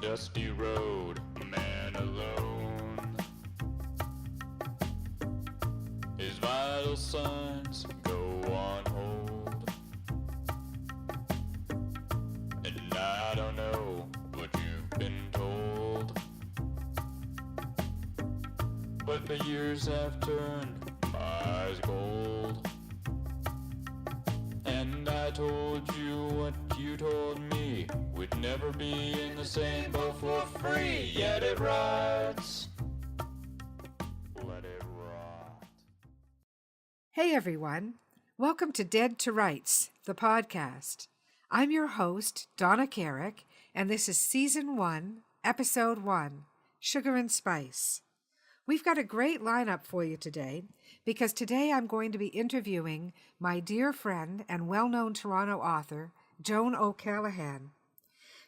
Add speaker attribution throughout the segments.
Speaker 1: dusty road, a man alone. His vital signs go on hold, and I don't know what you've been told, but the years have turned my eyes gold. And I told you what you told me, we'd never be in the same boat for free. Yet it rots. Let it rot.
Speaker 2: Hey everyone, welcome to Dead to Rights, the podcast. I'm your host, Donna Carrick, and this is Season 1, Episode 1, Sugar and Spice. We've got a great lineup for you today, because today I'm going to be interviewing my dear friend and well-known Toronto author, Joan O'Callaghan.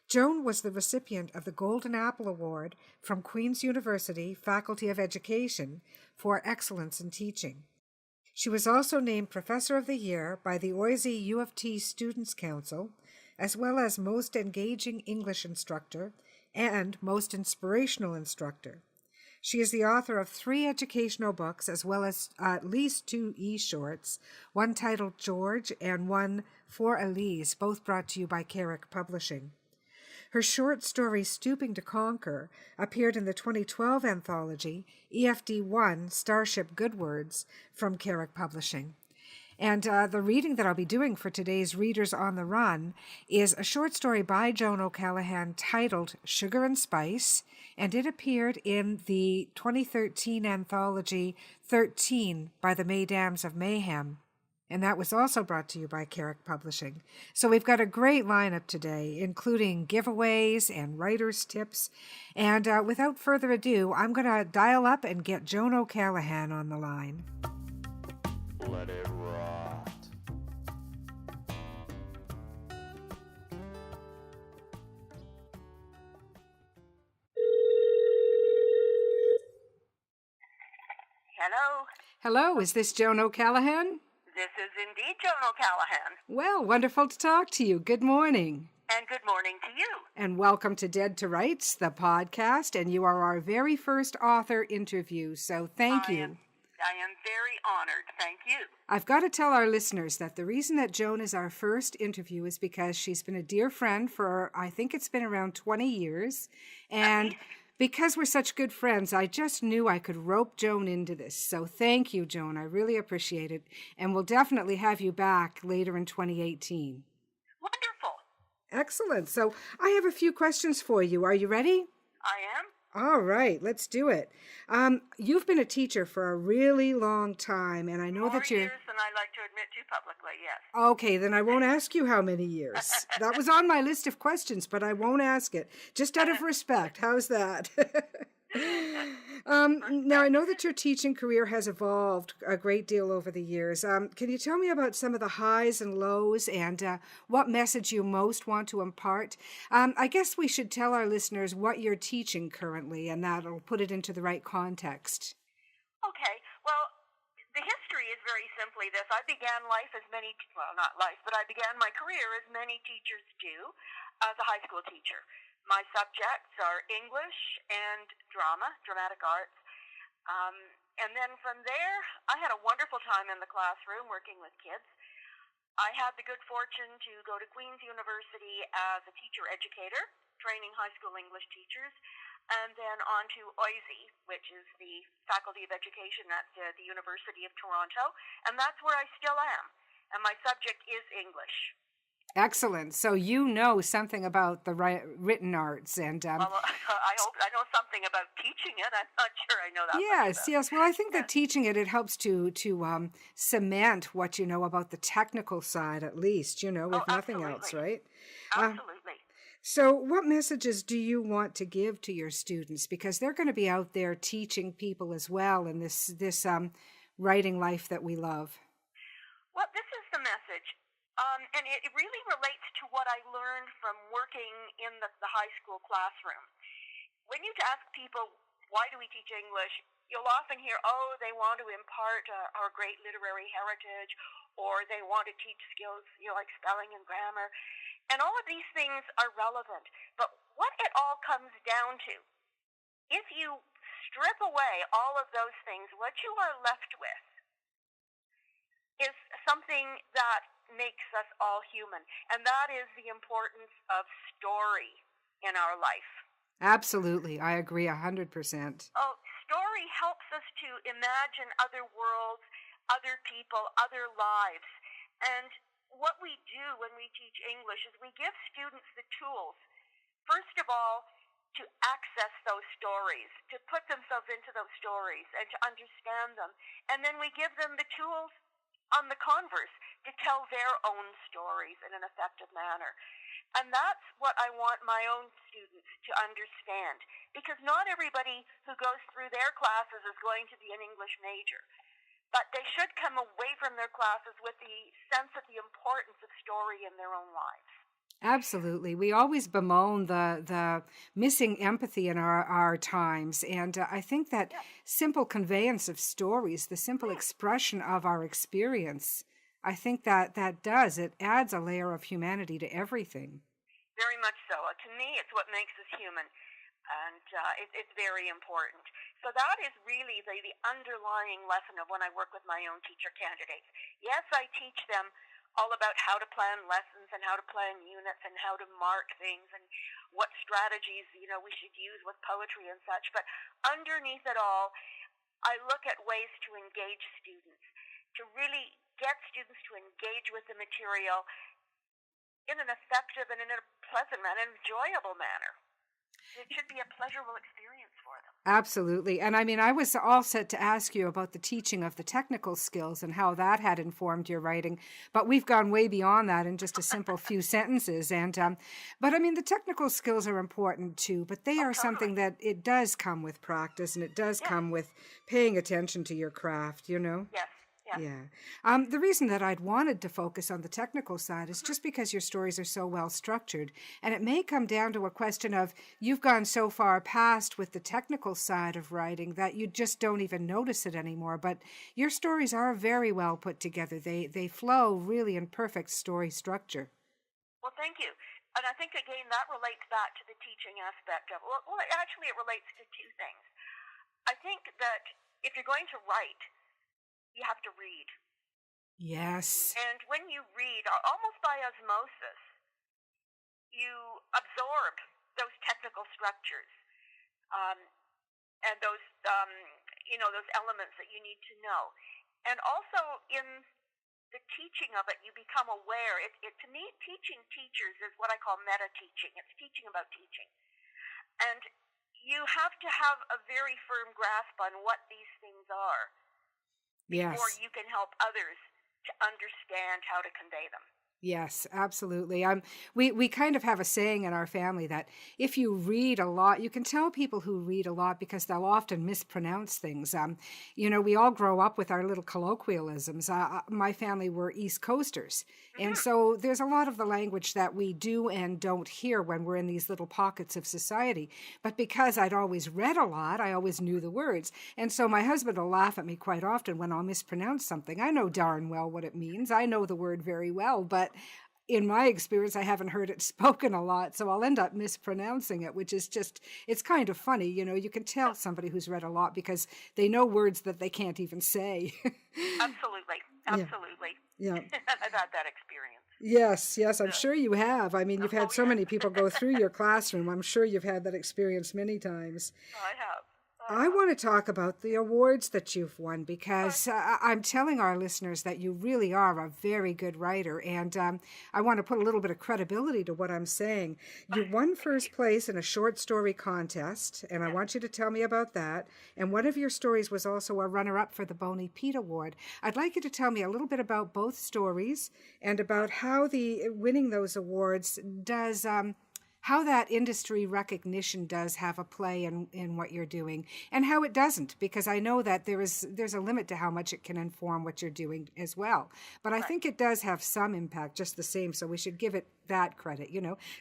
Speaker 2: Joan was the recipient of the Golden Apple Award from Queen's University Faculty of Education for excellence in teaching. She was also named Professor of the Year by the OISE U of T Students' Council, as well as Most Engaging English Instructor and Most Inspirational Instructor. She is the author of 3 educational books, as well as at least 2 e-shorts, one titled George and one For Elise, both brought to you by Carrick Publishing. Her short story, Stooping to Conquer, appeared in the 2012 anthology, EFD1, Starship Good Words, from Carrick Publishing. And the reading that I'll be doing for today's Readers on the Run is a short story by Joan O'Callaghan titled Sugar and Spice, and it appeared in the 2013 anthology 13 by the Mesdames of Mayhem. And that was also brought to you by Carrick Publishing. So we've got a great lineup today, including giveaways and writer's tips. And without further ado, I'm going to dial up and get Joan O'Callaghan on the line.
Speaker 1: Let it rot.
Speaker 3: Hello.
Speaker 2: Hello, is this Joan O'Callaghan?
Speaker 3: This is indeed Joan O'Callaghan.
Speaker 2: Well, wonderful to talk to you. Good morning.
Speaker 3: And good morning to you.
Speaker 2: And welcome to Dead to Rights, the podcast, and you are our very first author interview, so thank you.
Speaker 3: I am very honored. Thank you.
Speaker 2: I've got to tell our listeners that the reason that Joan is our first interview is because she's been a dear friend for, I think it's been around 20 years, and because we're such good friends, I just knew I could rope Joan into this. So thank you, Joan. I really appreciate it. And we'll definitely have you back later in 2018.
Speaker 3: Wonderful.
Speaker 2: Excellent. So I have a few questions for you. Are you ready?
Speaker 3: I am.
Speaker 2: All right, let's do it. You've been a teacher for a really long time, and I know that you're...
Speaker 3: More years than I like to admit to publicly, yes.
Speaker 2: Okay, then I won't ask you how many years. That was on my list of questions, but I won't ask it. Just out of respect. How's that? Now, I know that your teaching career has evolved a great deal over the years. Can you tell me about some of the highs and lows and what message you most want to impart? I guess we should tell our listeners what you're teaching currently, and that'll put it into the right context.
Speaker 3: Okay. Well, the history is very simply this. I began life as many, well, not life, but I began my career as many teachers do, as a high school teacher. My subjects are English and drama, dramatic arts. And then from there, I had a wonderful time in the classroom working with kids. I had the good fortune to go to Queen's University as a teacher-educator, training high school English teachers, and then on to OISE, which is the Faculty of Education at the University of Toronto, and that's where I still am. And my subject is English.
Speaker 2: Excellent. So you know something about the written arts, and
Speaker 3: well, I hope I know something about teaching it. I'm not sure I know that.
Speaker 2: Yes. Well, I think that teaching it helps to cement what you know about the technical side, at least. You know, if nothing else, right?
Speaker 3: Absolutely.
Speaker 2: So, what messages do you want to give to your students, because they're going to be out there teaching people as well in this writing life that we love?
Speaker 3: Well, this is the message. And it really relates to what I learned from working in the high school classroom. When you ask people, why do we teach English, you'll often hear, they want to impart our great literary heritage, or they want to teach skills, like spelling and grammar. And all of these things are relevant. But what it all comes down to, if you strip away all of those things, what you are left with is something that makes us all human. And that is the importance of story in our life.
Speaker 2: Absolutely. I agree 100%.
Speaker 3: Oh, story helps us to imagine other worlds, other people, other lives. And what we do when we teach English is we give students the tools, first of all, to access those stories, to put themselves into those stories and to understand them. And then we give them the tools on the converse to tell their own stories in an effective manner. And that's what I want my own students to understand, because not everybody who goes through their classes is going to be an English major. But they should come away from their classes with the sense of the importance of story in their own lives.
Speaker 2: Absolutely. We always bemoan the missing empathy in our times. And I think that simple conveyance of stories, the simple expression of our experience, I think that it adds a layer of humanity to everything.
Speaker 3: Very much so. To me, it's what makes us human. And it's very important. So that is really the underlying lesson of when I work with my own teacher candidates. Yes, I teach them all about how to plan lessons and how to plan units and how to mark things and what strategies, we should use with poetry and such. But underneath it all, I look at ways to engage students, to really get students to engage with the material in an effective and in a pleasant manner, an enjoyable manner. It should be a pleasurable experience for them.
Speaker 2: Absolutely. And I mean, I was all set to ask you about the teaching of the technical skills and how that had informed your writing, but we've gone way beyond that in just a simple few sentences. And but I mean, the technical skills are important too, but they are something that it does come with practice, and it does come with paying attention to your craft,
Speaker 3: Yes.
Speaker 2: Yeah. The reason that I'd wanted to focus on the technical side is just because your stories are so well structured. And it may come down to a question of you've gone so far past with the technical side of writing that you just don't even notice it anymore. But your stories are very well put together. They flow really in perfect story structure.
Speaker 3: Well, thank you. And I think, again, that relates back to the teaching aspect of it. Well, actually, it relates to two things. I think that if you're going to write, you have to read.
Speaker 2: Yes.
Speaker 3: And when you read, almost by osmosis, you absorb those technical structures and those, those elements that you need to know. And also in the teaching of it, you become aware. To me, teaching teachers is what I call meta-teaching. It's teaching about teaching. And you have to have a very firm grasp on what these things are.
Speaker 2: Yes.
Speaker 3: Before you can help others to understand how to convey them.
Speaker 2: Yes, absolutely. We kind of have a saying in our family that if you read a lot, you can tell people who read a lot because they'll often mispronounce things. We all grow up with our little colloquialisms. My family were East Coasters. And so there's a lot of the language that we do and don't hear when we're in these little pockets of society. But because I'd always read a lot, I always knew the words. And so my husband will laugh at me quite often when I'll mispronounce something. I know darn well what it means. I know the word very well, but in my experience, I haven't heard it spoken a lot, so I'll end up mispronouncing it, which is just, it's kind of funny. You can tell somebody who's read a lot because they know words that they can't even say.
Speaker 3: Absolutely. Yeah. I've had that experience.
Speaker 2: Yes, I'm sure you have. I mean, you've had so many people go through your classroom. I'm sure you've had that experience many times.
Speaker 3: I have.
Speaker 2: I want to talk about the awards that you've won because I'm telling our listeners that you really are a very good writer, and I want to put a little bit of credibility to what I'm saying. You won first place in a short story contest, and I want you to tell me about that. And one of your stories was also a runner-up for the Boney Pete Award. I'd like you to tell me a little bit about both stories and about how the winning those awards does... how that industry recognition does have a play in what you're doing and how it doesn't, because I know that there's a limit to how much it can inform what you're doing as well. But I think it does have some impact just the same, so we should give it that credit,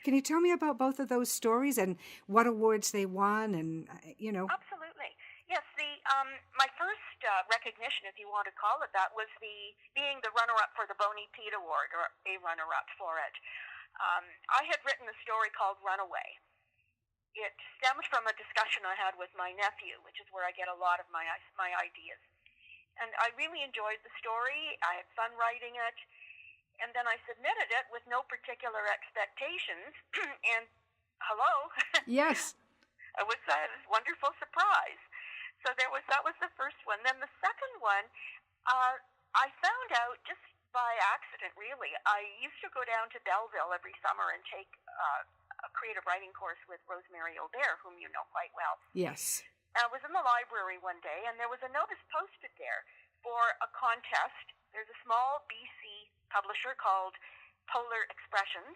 Speaker 2: Can you tell me about both of those stories and what awards they won and,
Speaker 3: Absolutely. Yes, the my first recognition, if you want to call it that, was being the runner-up for the Boney Pete Award, or a runner-up for it. I had written a story called Runaway. It stemmed from a discussion I had with my nephew, which is where I get a lot of my ideas. And I really enjoyed the story. I had fun writing it. And then I submitted it with no particular expectations. And hello.
Speaker 2: Yes.
Speaker 3: It was a wonderful surprise. So that was the first one. Then the second one, I found out just by accident, really. I used to go down to Belleville every summer and take a creative writing course with Rosemary Aubert, whom you know quite well.
Speaker 2: Yes.
Speaker 3: I was in the library one day, and there was a notice posted there for a contest. There's a small BC publisher called Polar Expressions,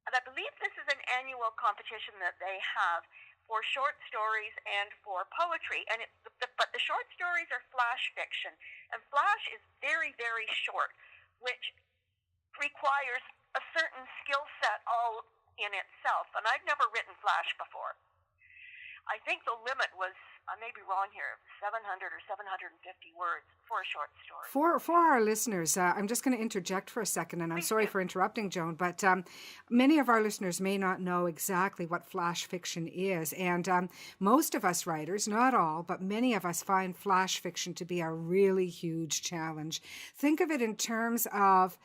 Speaker 3: and I believe this is an annual competition that they have for short stories and for poetry. And but the short stories are flash fiction, and flash is very, very short, which requires a certain skill set all in itself. And I've never written flash before. I think the limit was, I may be wrong here, 700 or 750 words for a short story.
Speaker 2: For our listeners, I'm just going to interject for a second, and I'm sorry for interrupting, Joan, but many of our listeners may not know exactly what flash fiction is. And most of us writers, not all, but many of us find flash fiction to be a really huge challenge. Think of it in terms of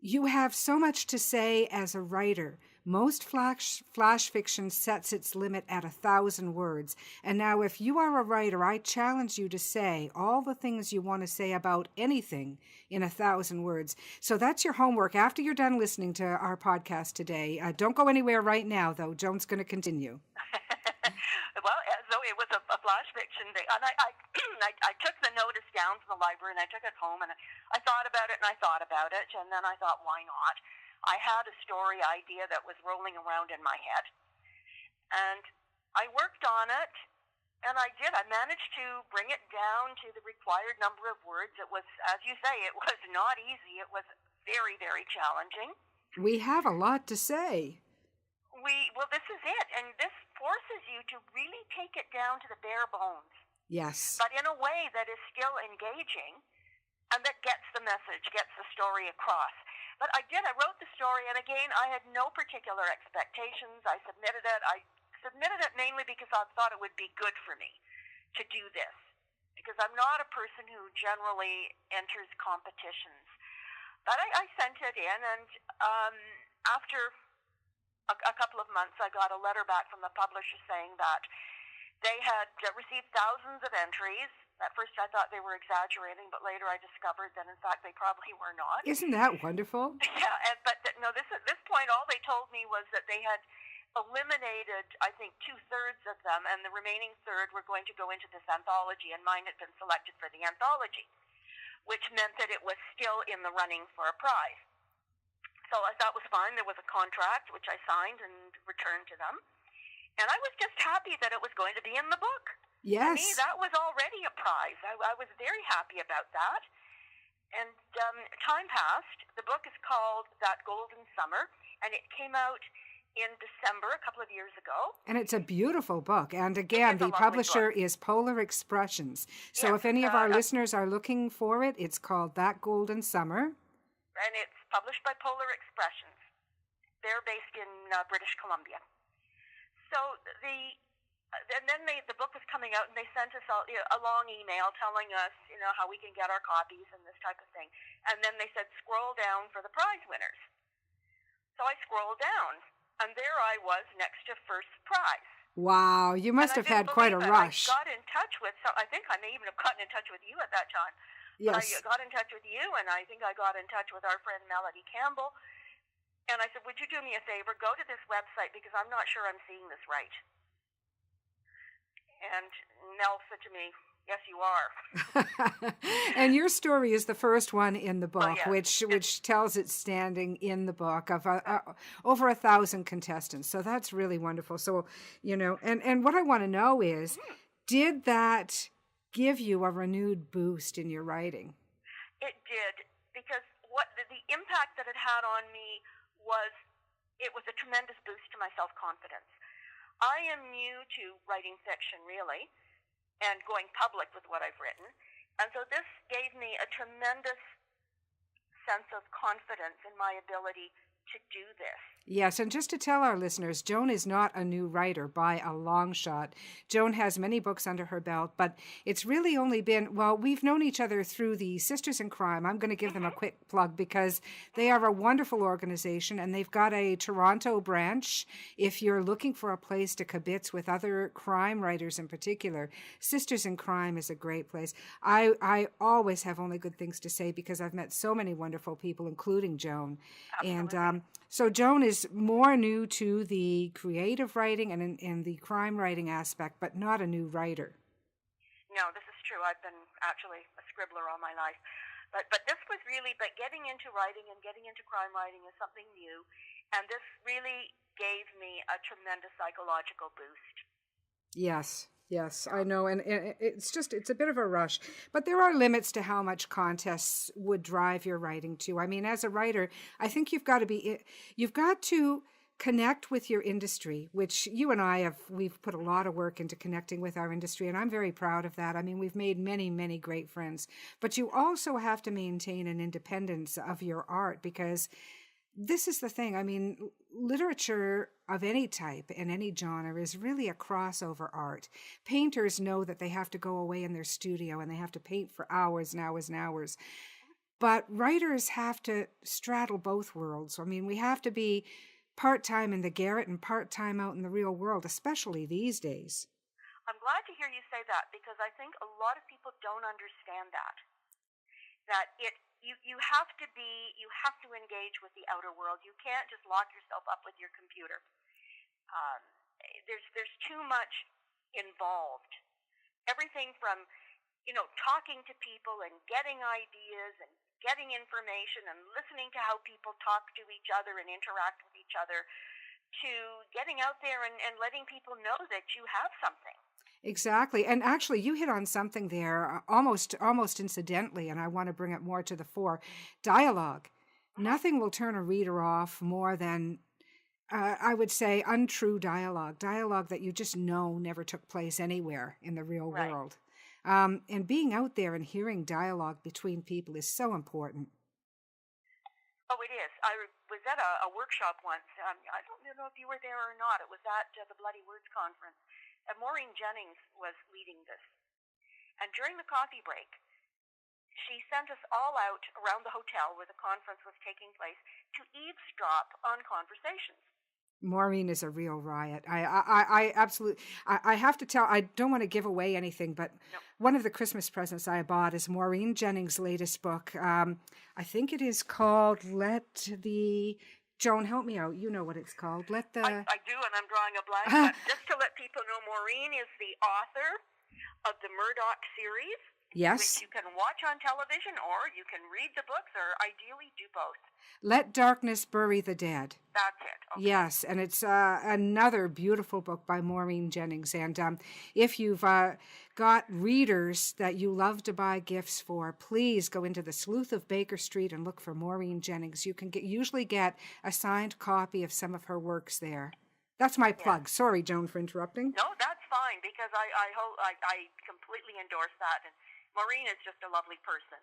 Speaker 2: you have so much to say as a writer. Most flash fiction sets its limit at 1,000 words. And now if you are a writer, I challenge you to say all the things you want to say about anything in 1,000 words. So that's your homework. After you're done listening to our podcast today, don't go anywhere right now, though. Joan's going to continue.
Speaker 3: Well, so it was a flash fiction thing. And I took the notice down from the library, and I took it home, and I thought about it, and I thought about it, and then I thought, why not? I had a story idea that was rolling around in my head, and I worked on it, and I did. I managed to bring it down to the required number of words. It was, as you say, it was not easy. It was very, very challenging.
Speaker 2: We have a lot to say.
Speaker 3: Well, this is it, and this forces you to really take it down to the bare bones.
Speaker 2: Yes.
Speaker 3: But in a way that is still engaging, and that gets the message, gets the story across. But I wrote the story, and again, I had no particular expectations. I submitted it mainly because I thought it would be good for me to do this, because I'm not a person who generally enters competitions. But I sent it in, and after a couple of months, I got a letter back from the publisher saying that they had received thousands of entries. At first I thought they were exaggerating, but later I discovered that in fact they probably were not.
Speaker 2: Isn't that wonderful?
Speaker 3: Yeah, but no, at this point all they told me was that they had eliminated, I think, 2/3 of them, and the remaining third were going to go into this anthology, and mine had been selected for the anthology, which meant that it was still in the running for a prize. So that was fine. There was a contract, which I signed and returned to them. And I was just happy that it was going to be in the book.
Speaker 2: Yes.
Speaker 3: To me, that was already a prize. I was very happy about that. And time passed. The book is called That Golden Summer, and it came out in December a couple of years ago.
Speaker 2: And it's a beautiful book. And again, the publisher is Polar Expressions. So if any of our listeners are looking for it, it's called That Golden Summer.
Speaker 3: And it's published by Polar Expressions. They're based in British Columbia. So and then the book was coming out, and they sent us a long email telling us, how we can get our copies and this type of thing. And then they said, scroll down for the prize winners. So I scrolled down, and there I was next to first prize.
Speaker 2: Wow, you must have had quite a rush.
Speaker 3: I got in touch with, I think I may even have gotten in touch with you at that time.
Speaker 2: Yes.
Speaker 3: I got in touch with you, and I think I got in touch with our friend Melody Campbell. And I said, would you do me a favor? Go to this website, because I'm not sure I'm seeing this right. And Mel said to me, yes, you are.
Speaker 2: And your story is the first one in the book, which tells its standing in the book of over 1,000 contestants. So that's really wonderful. So, and what I want to know is, did that give you a renewed boost in your writing?
Speaker 3: It did, because the impact that it had on me was a tremendous boost to my self-confidence. I am new to writing fiction, really, and going public with what I've written. And so this gave me a tremendous sense of confidence in my ability to do this.
Speaker 2: Yes, and just to tell our listeners, Joan is not a new writer by a long shot. Joan has many books under her belt, but it's really only been, well, we've known each other through the Sisters in Crime. I'm going to give them a quick plug because they are a wonderful organization, and they've got a Toronto branch. If you're looking for a place to kibitz with other crime writers in particular, Sisters in Crime is a great place. I always have only good things to say because I've met so many wonderful people, including Joan.
Speaker 3: Absolutely.
Speaker 2: And so Joan is more new to the creative writing and the crime writing aspect, but not a new writer.
Speaker 3: No, this is true. I've been actually a scribbler all my life. But this was really, but getting into writing and getting into crime writing is something new. And this really gave me a tremendous psychological boost.
Speaker 2: Yes, I know. And it's a bit of a rush. But there are limits to how much contests would drive your writing to. I mean, as a writer, I think you've got to connect with your industry, which you and we've put a lot of work into connecting with our industry, and I'm very proud of that. I mean, we've made many, many great friends. But you also have to maintain an independence of your art because this is the thing. I mean, literature of any type and any genre is really a crossover art. Painters know that they have to go away in their studio and they have to paint for hours and hours and hours. But writers have to straddle both worlds. I mean, we have to be part-time in the garret and part-time out in the real world, especially these days.
Speaker 3: I'm glad to hear you say that because I think a lot of people don't understand that. You have to engage with the outer world. You can't just lock yourself up with your computer. There's too much involved. Everything from, talking to people and getting ideas and getting information and listening to how people talk to each other and interact with each other to getting out there and letting people know that you have something.
Speaker 2: Exactly. And actually, you hit on something there almost incidentally, and I want to bring it more to the fore. Dialogue. Nothing will turn a reader off more than, I would say, untrue dialogue that you just know never took place anywhere in the real world. And being out there and hearing dialogue between people is so important.
Speaker 3: Oh, it is. I was at a workshop once. I don't know if you were there or not. It was at the Bloody Words Conference. And Maureen Jennings was leading this. And during the coffee break, she sent us all out around the hotel where the conference was taking place to eavesdrop on conversations.
Speaker 2: Maureen is a real riot. I absolutely, I have to tell, I don't want to give away anything, but one of the Christmas presents I bought is Maureen Jennings' latest book. I think it is called Joan, help me out. You know what it's called.
Speaker 3: I do, and I'm drawing a blank. But just to let people know, Maureen is the author of the Murdoch series.
Speaker 2: Yes.
Speaker 3: Which you can watch on television, or you can read the books, or ideally do both.
Speaker 2: Let Darkness Bury the Dead.
Speaker 3: That's it. Okay.
Speaker 2: Yes, and it's another beautiful book by Maureen Jennings. And if you've got readers that you love to buy gifts for, please go into the Sleuth of Baker Street and look for Maureen Jennings. You can usually get a signed copy of some of her works there. That's my plug. Yeah. Sorry, Joan, for interrupting.
Speaker 3: No, that's fine, because I completely endorse that. And Maureen is just a lovely person.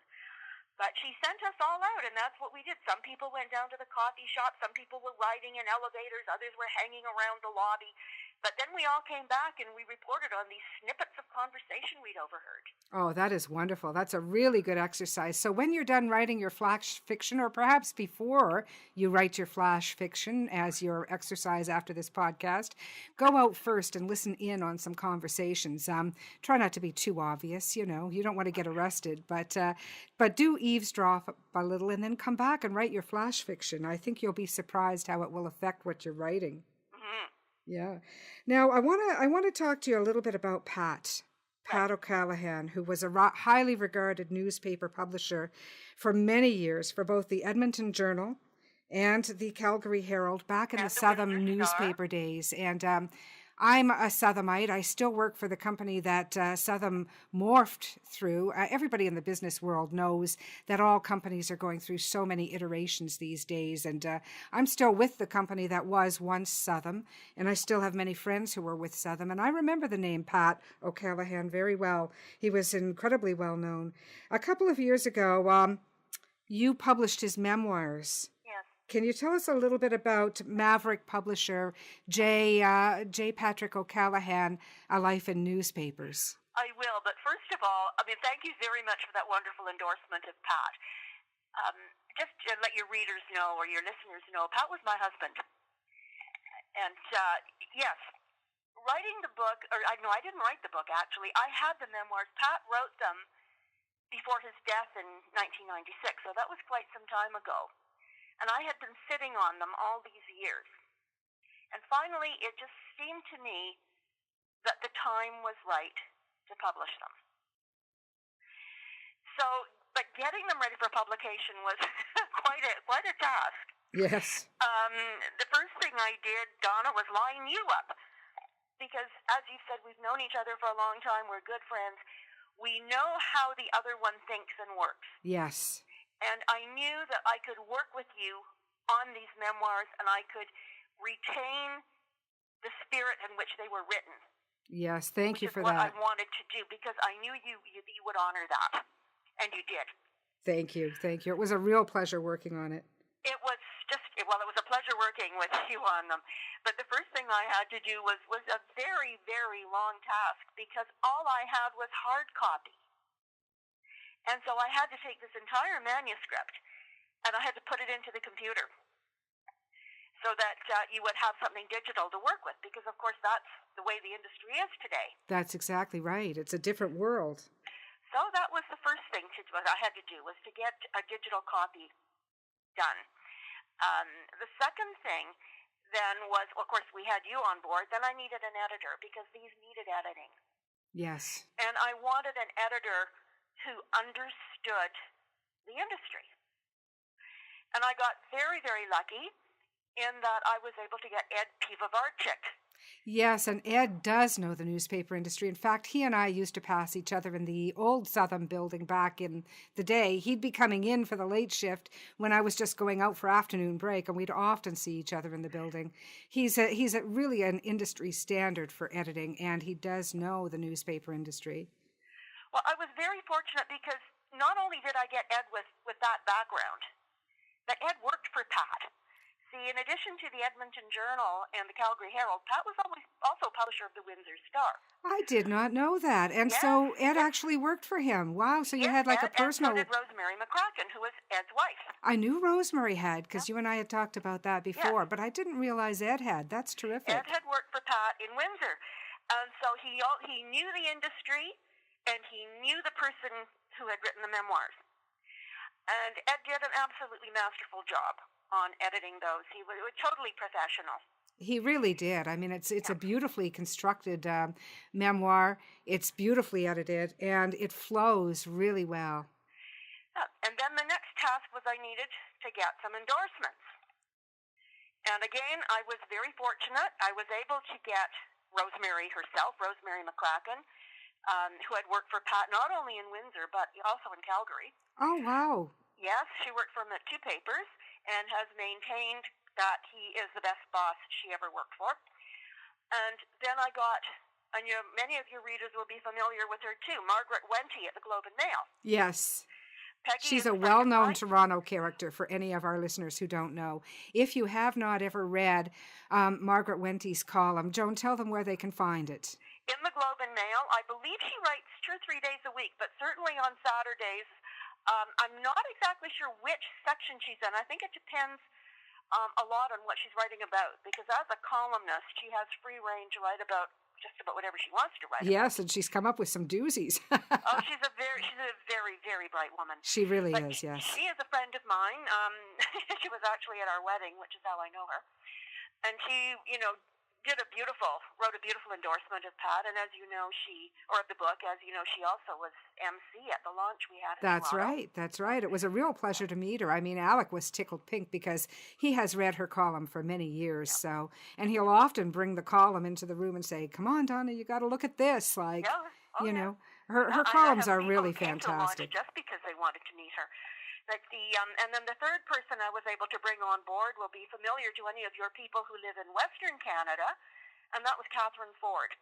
Speaker 3: But she sent us all out, and that's what we did. Some people went down to the coffee shop. Some people were riding in elevators. Others were hanging around the lobby. But then we all came back, and we reported on these snippets of conversation we'd overheard.
Speaker 2: Oh, that is wonderful. That's a really good exercise. So when you're done writing your flash fiction, or perhaps before you write your flash fiction as your exercise after this podcast, go out first and listen in on some conversations. Try not to be too obvious, you don't want to get arrested, but do eavesdrop a little and then come back and write your flash fiction. I think you'll be surprised how it will affect what you're writing. Mm-hmm. Yeah. Now, I want to talk to you a little bit about Pat O'Callaghan, who was a highly regarded newspaper publisher for many years for both the Edmonton Journal and the Calgary Herald back in the Southern newspaper days. And I'm a Southamite. I still work for the company that Southam morphed through. Everybody in the business world knows that all companies are going through so many iterations these days. And I'm still with the company that was once Southam, and I still have many friends who were with Southam. And I remember the name Pat O'Callaghan very well. He was incredibly well known. A couple of years ago, you published his memoirs.
Speaker 3: Yes.
Speaker 2: Can you tell us a little bit about Maverick publisher J. Patrick O'Callaghan, A Life in Newspapers?
Speaker 3: I will, but first of all, thank you very much for that wonderful endorsement of Pat. Just to let your readers know, or your listeners know, Pat was my husband. And yes, writing the book, I didn't write the book actually. I had the memoirs. Pat wrote them before his death in 1996, so that was quite some time ago. And I had been sitting on them all these years. And finally, it just seemed to me that the time was right to publish them. So, but getting them ready for publication was quite a task.
Speaker 2: Yes.
Speaker 3: The first thing I did, Donna, was line you up. Because, as you said, we've known each other for a long time. We're good friends. We know how the other one thinks and works.
Speaker 2: Yes.
Speaker 3: And I knew that I could work with you on these memoirs, and I could retain the spirit in which they were written.
Speaker 2: Yes, thank you for
Speaker 3: that.
Speaker 2: that.
Speaker 3: What I wanted to do, because I knew you would honor that, and you did.
Speaker 2: Thank you. It was a real pleasure working on it.
Speaker 3: It was it was a pleasure working with you on them. But the first thing I had to do was a very, very long task, because all I had was hard copy. And so I had to take this entire manuscript and I had to put it into the computer so that you would have something digital to work with, because, of course, that's the way the industry is today.
Speaker 2: That's exactly right. It's a different world.
Speaker 3: So that was the first thing I had to do, was to get a digital copy done. The second thing then was, of course, we had you on board. Then I needed an editor, because these needed editing.
Speaker 2: Yes.
Speaker 3: And I wanted an editor who understood the industry. And I got very, very lucky in that I was able to get Ed Pivovarchik.
Speaker 2: Yes, and Ed does know the newspaper industry. In fact, he and I used to pass each other in the old Southam building back in the day. He'd be coming in for the late shift when I was just going out for afternoon break, and we'd often see each other in the building. He's really an industry standard for editing, and he does know the newspaper industry.
Speaker 3: Well, I was very fortunate, because not only did I get Ed with that background, but Ed worked for Pat. See, in addition to the Edmonton Journal and the Calgary Herald, Pat was also publisher of the Windsor Star.
Speaker 2: I did not know that. And
Speaker 3: yes,
Speaker 2: so Ed
Speaker 3: yes.
Speaker 2: actually worked for him. Wow, so you
Speaker 3: yes,
Speaker 2: had like
Speaker 3: Ed,
Speaker 2: a personal...
Speaker 3: And so did Rosemary McCracken, who was Ed's wife.
Speaker 2: I knew Rosemary had, because you and I had talked about that before, but I didn't realize Ed had. That's terrific.
Speaker 3: Ed had worked for Pat in Windsor. And so he knew the industry, and he knew the person who had written the memoirs. And Ed did an absolutely masterful job on editing those. He was totally professional.
Speaker 2: He really did. I mean, it's a beautifully constructed memoir. It's beautifully edited, and it flows really well.
Speaker 3: And then the next task was I needed to get some endorsements. And again, I was very fortunate. I was able to get Rosemary herself, Rosemary McCracken, who had worked for Pat not only in Windsor, but also in Calgary.
Speaker 2: Oh, wow.
Speaker 3: Yes, she worked for him at two papers and has maintained that he is the best boss she ever worked for. And then I got, and many of your readers will be familiar with her too, Margaret Wenty at the Globe and Mail.
Speaker 2: Yes.
Speaker 3: Peggy
Speaker 2: She's a well-known Toronto character for any of our listeners who don't know. If you have not ever read Margaret Wenty's column, Joan, tell them where they can find it.
Speaker 3: In the Globe and Mail, I believe she writes 2 or 3 days a week, but certainly on Saturdays. I'm not exactly sure which section she's in. I think it depends a lot on what she's writing about, because as a columnist, she has free rein to write about just about whatever she wants to write.
Speaker 2: Yes, and she's come up with some doozies.
Speaker 3: Oh, she's a very, very bright woman.
Speaker 2: She really
Speaker 3: but
Speaker 2: is, yes.
Speaker 3: She is a friend of mine. She was actually at our wedding, which is how I know her. And she, wrote a beautiful endorsement of Pat, and as you know, of the book, as you know, she also was MC at the launch we had in Toronto.
Speaker 2: That's right. It was a real pleasure to meet her. I mean, Alec was tickled pink because he has read her column for many years, and he'll often bring the column into the room and say, "Come on, Donna, you got to look at this." Like, her columns are really fantastic.
Speaker 3: Just because they wanted to meet her. But and then the third person I was able to bring on board will be familiar to any of your people who live in Western Canada, and that was Catherine Ford.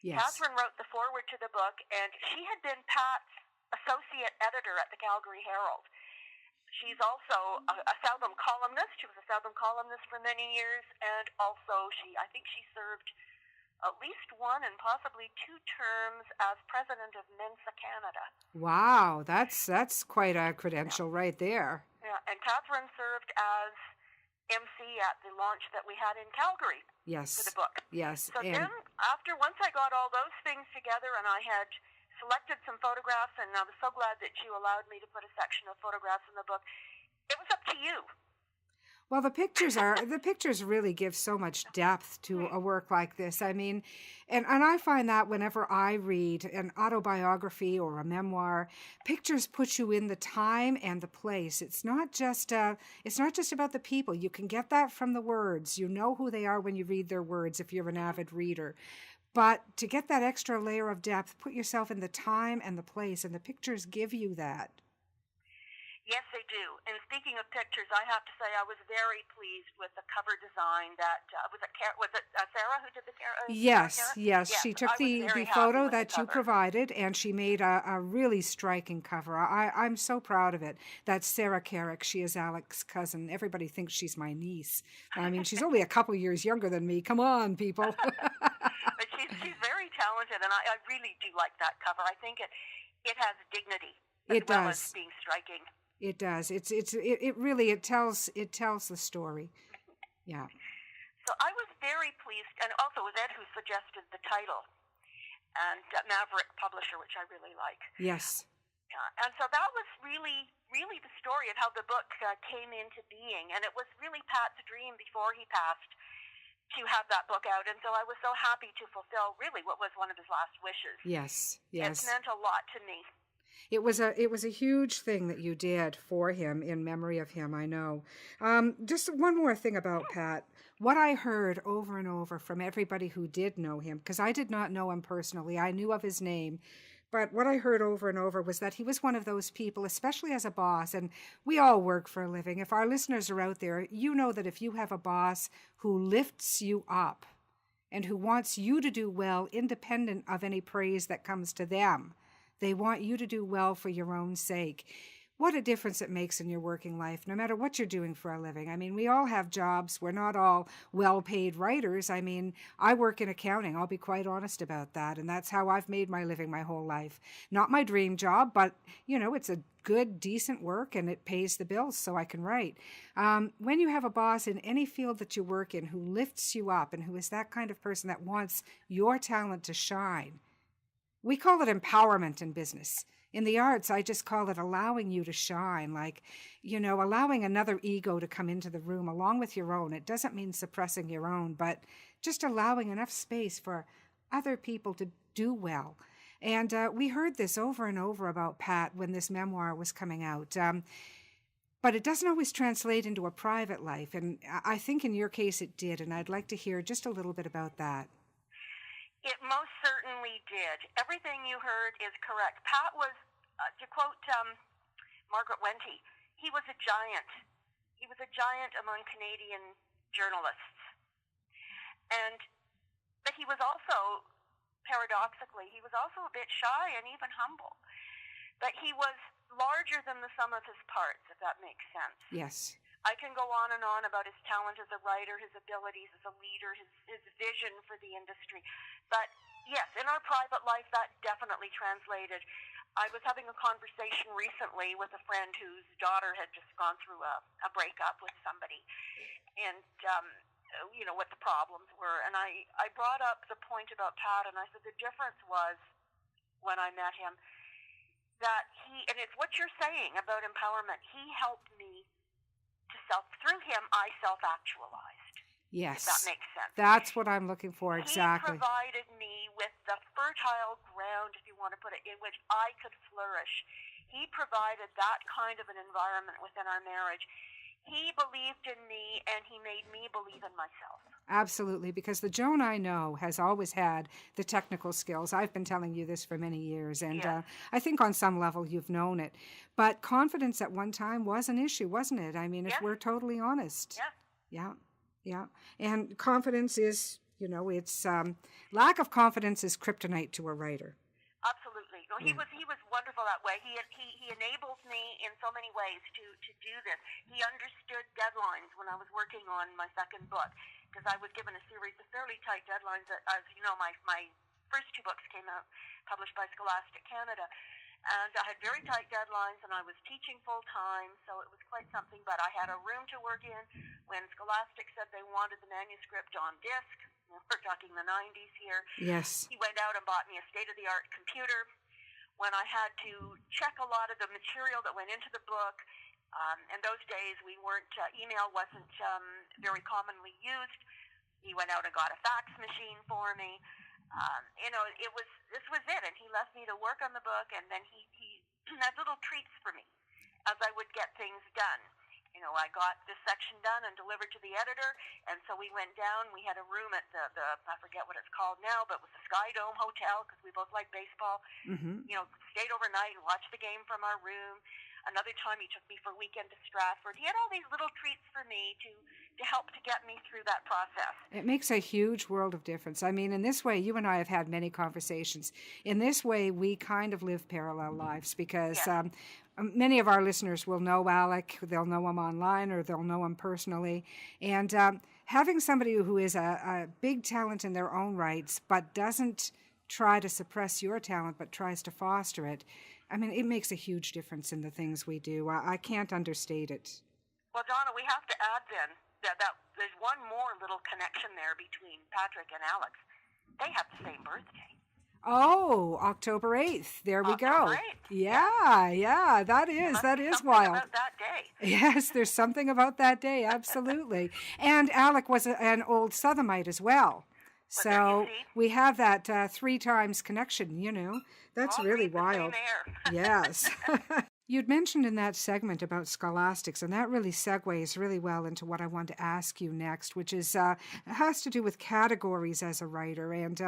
Speaker 2: Yes.
Speaker 3: Catherine wrote the foreword to the book, and she had been Pat's associate editor at the Calgary Herald. She's also a Southam columnist. She was a Southam columnist for many years, and also I think she served at least one and possibly two terms as president of Mensa Canada.
Speaker 2: Wow, that's quite a credential right there.
Speaker 3: Yeah, and Catherine served as MC at the launch that we had in Calgary for the book.
Speaker 2: Yes.
Speaker 3: So then, once I got all those things together and I had selected some photographs, and I was so glad that you allowed me to put a section of photographs in the book, it was up to you.
Speaker 2: Well, the pictures really give so much depth to a work like this. I mean, and I find that whenever I read an autobiography or a memoir, pictures put you in the time and the place. It's not just about the people. You can get that from the words. You know who they are when you read their words if you're an avid reader. But to get that extra layer of depth, put yourself in the time and the place, and the pictures give you that.
Speaker 3: Yes, they do. And speaking of pictures, I have to say I was very pleased with the cover design. Was it Sarah who did the cover?
Speaker 2: Yes. She took the photo that you provided, and she made a really striking cover. I'm so proud of it. That's Sarah Carrick. She is Alec's cousin. Everybody thinks she's my niece. I mean, she's only a couple years younger than me. Come on, people.
Speaker 3: But she's very talented, and I really do like that cover. I think it has dignity as well as being striking.
Speaker 2: It does. It really tells the story. Yeah.
Speaker 3: So I was very pleased, and also it was Ed who suggested the title, and Maverick Publisher, which I really like.
Speaker 2: Yes.
Speaker 3: Yeah. And so that was really the story of how the book came into being, and it was really Pat's dream before he passed to have that book out, and so I was so happy to fulfill really what was one of his last wishes.
Speaker 2: Yes.
Speaker 3: It's meant a lot to me.
Speaker 2: It was a huge thing that you did for him in memory of him, I know. Just one more thing about Pat. What I heard over and over from everybody who did know him, because I did not know him personally, I knew of his name, but what I heard over and over was that he was one of those people, especially as a boss, and we all work for a living. If our listeners are out there, you know that if you have a boss who lifts you up and who wants you to do well independent of any praise that comes to them, they want you to do well for your own sake. What a difference it makes in your working life, no matter what you're doing for a living. I mean, we all have jobs. We're not all well-paid writers. I mean, I work in accounting. I'll be quite honest about that. And that's how I've made my living my whole life. Not my dream job, but, it's a good, decent work, and it pays the bills so I can write. When you have a boss in any field that you work in who lifts you up and who is that kind of person that wants your talent to shine, we call it empowerment in business. In the arts, I just call it allowing you to shine, like, allowing another ego to come into the room along with your own. It doesn't mean suppressing your own, but just allowing enough space for other people to do well. And we heard this over and over about Pat when this memoir was coming out. But it doesn't always translate into a private life. And I think in your case it did, and I'd like to hear just a little bit about that.
Speaker 3: It most certainly did. Everything you heard is correct. Pat was, to quote Margaret Wente, he was a giant. He was a giant among Canadian journalists. But he was also, paradoxically, he was also a bit shy and even humble. But he was larger than the sum of his parts, if that makes sense.
Speaker 2: Yes.
Speaker 3: I can go on and on about his talent as a writer, his abilities as a leader, his vision for the industry. But yes, in our private life, that definitely translated. I was having a conversation recently with a friend whose daughter had just gone through a breakup with somebody, and what the problems were. And I brought up the point about Pat, and I said the difference was when I met him that and it's what you're saying about empowerment, he helped me through him, I self-actualized.
Speaker 2: Yes.
Speaker 3: If that makes sense.
Speaker 2: That's what I'm looking for, exactly.
Speaker 3: He provided me with the fertile ground, if you want to put it, in which I could flourish. He provided that kind of an environment within our marriage. He believed in me, and he made me believe in myself.
Speaker 2: Absolutely, because the Joan I know has always had the technical skills. I've been telling you this for many years, and
Speaker 3: Yes.
Speaker 2: I think on some level you've known it. But confidence at one time was an issue, wasn't it? I mean, if
Speaker 3: Yes.
Speaker 2: we're totally honest.
Speaker 3: Yes.
Speaker 2: Yeah, yeah. And confidence is, it's lack of confidence is kryptonite to a writer.
Speaker 3: Absolutely. No, he was wonderful that way. He enabled me in so many ways to do this. He understood deadlines when I was working on my second book, because I was given a series of fairly tight deadlines. As you know, my first two books came out published by Scholastic Canada, and I had very tight deadlines, and I was teaching full time, so it was quite something. But I had a room to work in. When Scholastic said they wanted the manuscript on disc, we're talking the 90s here.
Speaker 2: Yes.
Speaker 3: He went out and bought me a state-of-the-art computer. When I had to check a lot of the material that went into the book, in those days email wasn't very commonly used. He went out and got a fax machine for me. This was it, and he left me to work on the book, and then he had little treats for me as I would get things done. I got this section done and delivered to the editor, and so we went down. We had a room at the I forget what it's called now, but it was the Sky Dome Hotel, because we both like baseball.
Speaker 2: Mm-hmm.
Speaker 3: Stayed overnight and watched the game from our room. Another time he took me for a weekend to Stratford. He had all these little treats for me to help to get me through that process.
Speaker 2: It makes a huge world of difference. I mean, in this way, you and I have had many conversations. In this way, we kind of live parallel lives, because
Speaker 3: Yes.
Speaker 2: Many of our listeners will know Alec. They'll know him online, or they'll know him personally. And having somebody who is a big talent in their own rights, but doesn't try to suppress your talent, but tries to foster it, I mean, it makes a huge difference in the things we do. I can't understate it.
Speaker 3: Well, Donna, we have to add then that there's one more little connection there between Patrick and Alex. They have the same birthday.
Speaker 2: Oh, October 8th. There we go.
Speaker 3: October 8th.
Speaker 2: Yeah, that is
Speaker 3: Something
Speaker 2: wild.
Speaker 3: about that day.
Speaker 2: Yes, there's something about that day, absolutely. And Alec was an old Southermite as well.
Speaker 3: Well, there
Speaker 2: So
Speaker 3: you see.
Speaker 2: we have that 3 times connection, That's
Speaker 3: All
Speaker 2: really
Speaker 3: breathe the same
Speaker 2: wild.
Speaker 3: air.
Speaker 2: Yes. You'd mentioned in that segment about scholastics, and that really segues really well into what I want to ask you next, which is has to do with categories as a writer. And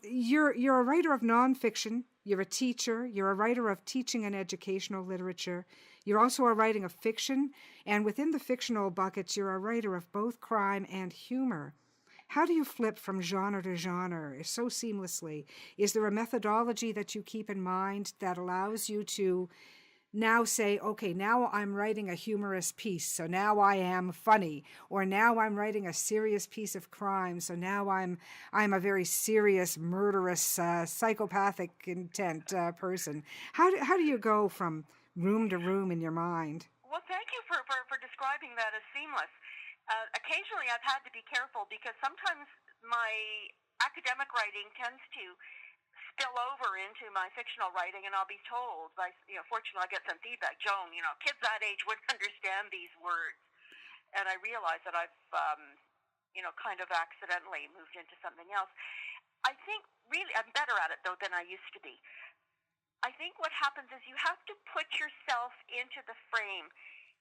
Speaker 2: you're a writer of nonfiction, you're a teacher, you're a writer of teaching and educational literature, you're also a writer of fiction, and within the fictional buckets, you're a writer of both crime and humor. How do you flip from genre to genre so seamlessly? Is there a methodology that you keep in mind that allows you to now say, okay, now I'm writing a humorous piece, so now I am funny, or now I'm writing a serious piece of crime, so now I'm a very serious, murderous, psychopathic intent person. How do you go from room to room in your mind?
Speaker 3: Well, thank you for describing that as seamless. Occasionally I've had to be careful, because sometimes my academic writing tends to spill over into my fictional writing, and I'll be told by, fortunately I get some feedback, Joan, kids that age wouldn't understand these words. And I realize that I've, kind of accidentally moved into something else. I think really I'm better at it, though, than I used to be. I think what happens is you have to put yourself into the frame.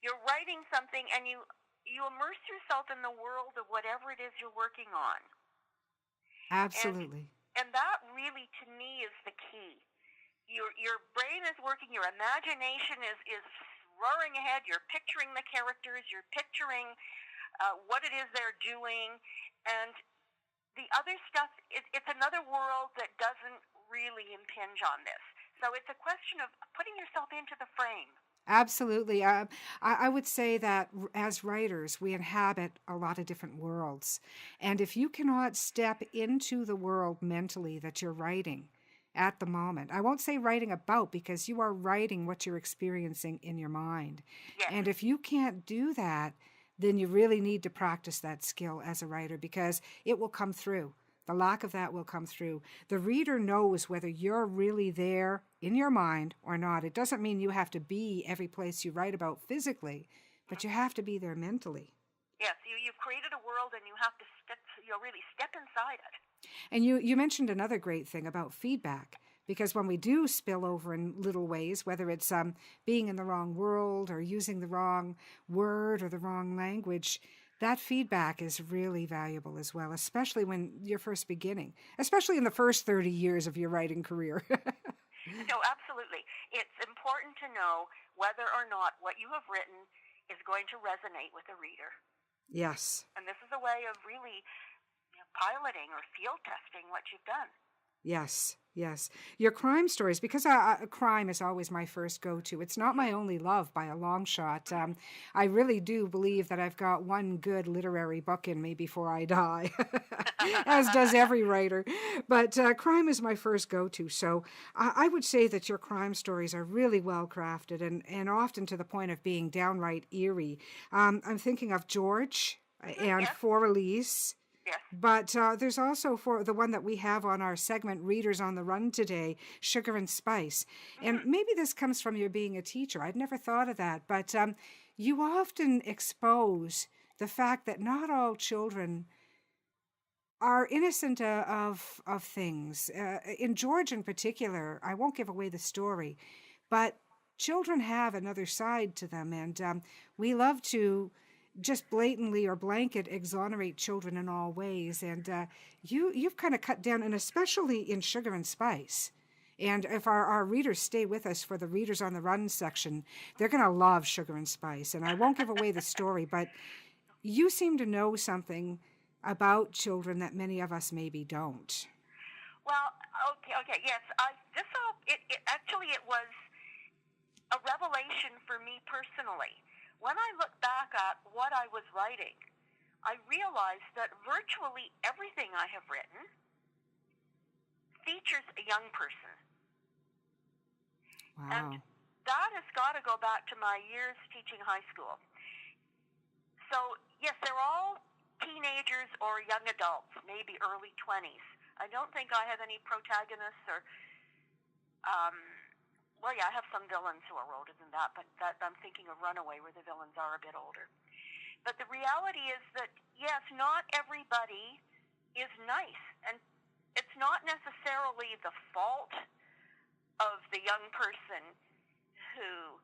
Speaker 3: You're writing something, and you immerse yourself in the world of whatever it is you're working on.
Speaker 2: Absolutely.
Speaker 3: And that really, to me, is the key. Your brain is working, your imagination is roaring ahead, you're picturing the characters, you're picturing what it is they're doing, and the other stuff, it's another world that doesn't really impinge on this. So it's a question of putting yourself into the frame.
Speaker 2: Absolutely. I would say that as writers, we inhabit a lot of different worlds. And if you cannot step into the world mentally that you're writing at the moment, I won't say writing about, because you are writing what you're experiencing in your mind.
Speaker 3: Yes.
Speaker 2: And if you can't do that, then you really need to practice that skill as a writer, because it will come through. The lack of that will come through. The reader knows whether you're really there in your mind or not. It doesn't mean you have to be every place you write about physically, but you have to be there mentally.
Speaker 3: Yes, you've created a world, and you have to really step inside it.
Speaker 2: And you mentioned another great thing about feedback, because when we do spill over in little ways, whether it's being in the wrong world or using the wrong word or the wrong language, that feedback is really valuable as well, especially when you're first beginning, especially in the first 30 years of your writing career.
Speaker 3: No, absolutely. It's important to know whether or not what you have written is going to resonate with the reader.
Speaker 2: Yes.
Speaker 3: And this is a way of really piloting or field testing what you've done.
Speaker 2: Yes, yes. Your crime stories, because crime is always my first go-to. It's not my only love by a long shot. I really do believe that I've got one good literary book in me before I die, as does every writer. But crime is my first go-to. So I would say that your crime stories are really well crafted and often to the point of being downright eerie. I'm thinking of George and
Speaker 3: Yes.
Speaker 2: For Elise.
Speaker 3: Yes.
Speaker 2: But there's also for the one that we have on our segment, Readers on the Run today, Sugar and Spice. And maybe this comes from your being a teacher. I'd never thought of that. But you often expose the fact that not all children are innocent of things. In George in particular, I won't give away the story, but children have another side to them. And we love to just blatantly or blanket exonerate children in all ways. And you've kind of cut down, and especially in Sugar and Spice. And if our readers stay with us for the Readers on the Run section, they're going to love Sugar and Spice. And I won't give away the story, but you seem to know something about children that many of us maybe don't.
Speaker 3: Well, okay, yes. It was a revelation for me personally. When I look back at what I was writing, I realized that virtually everything I have written features a young person.
Speaker 2: Wow.
Speaker 3: And that has got to go back to my years teaching high school. So, yes, they're all teenagers or young adults, maybe early 20s. I don't think I have any protagonists or... Well, yeah, I have some villains who are older than that, but I'm thinking of Runaway, where the villains are a bit older. But the reality is that, yes, not everybody is nice. And it's not necessarily the fault of the young person who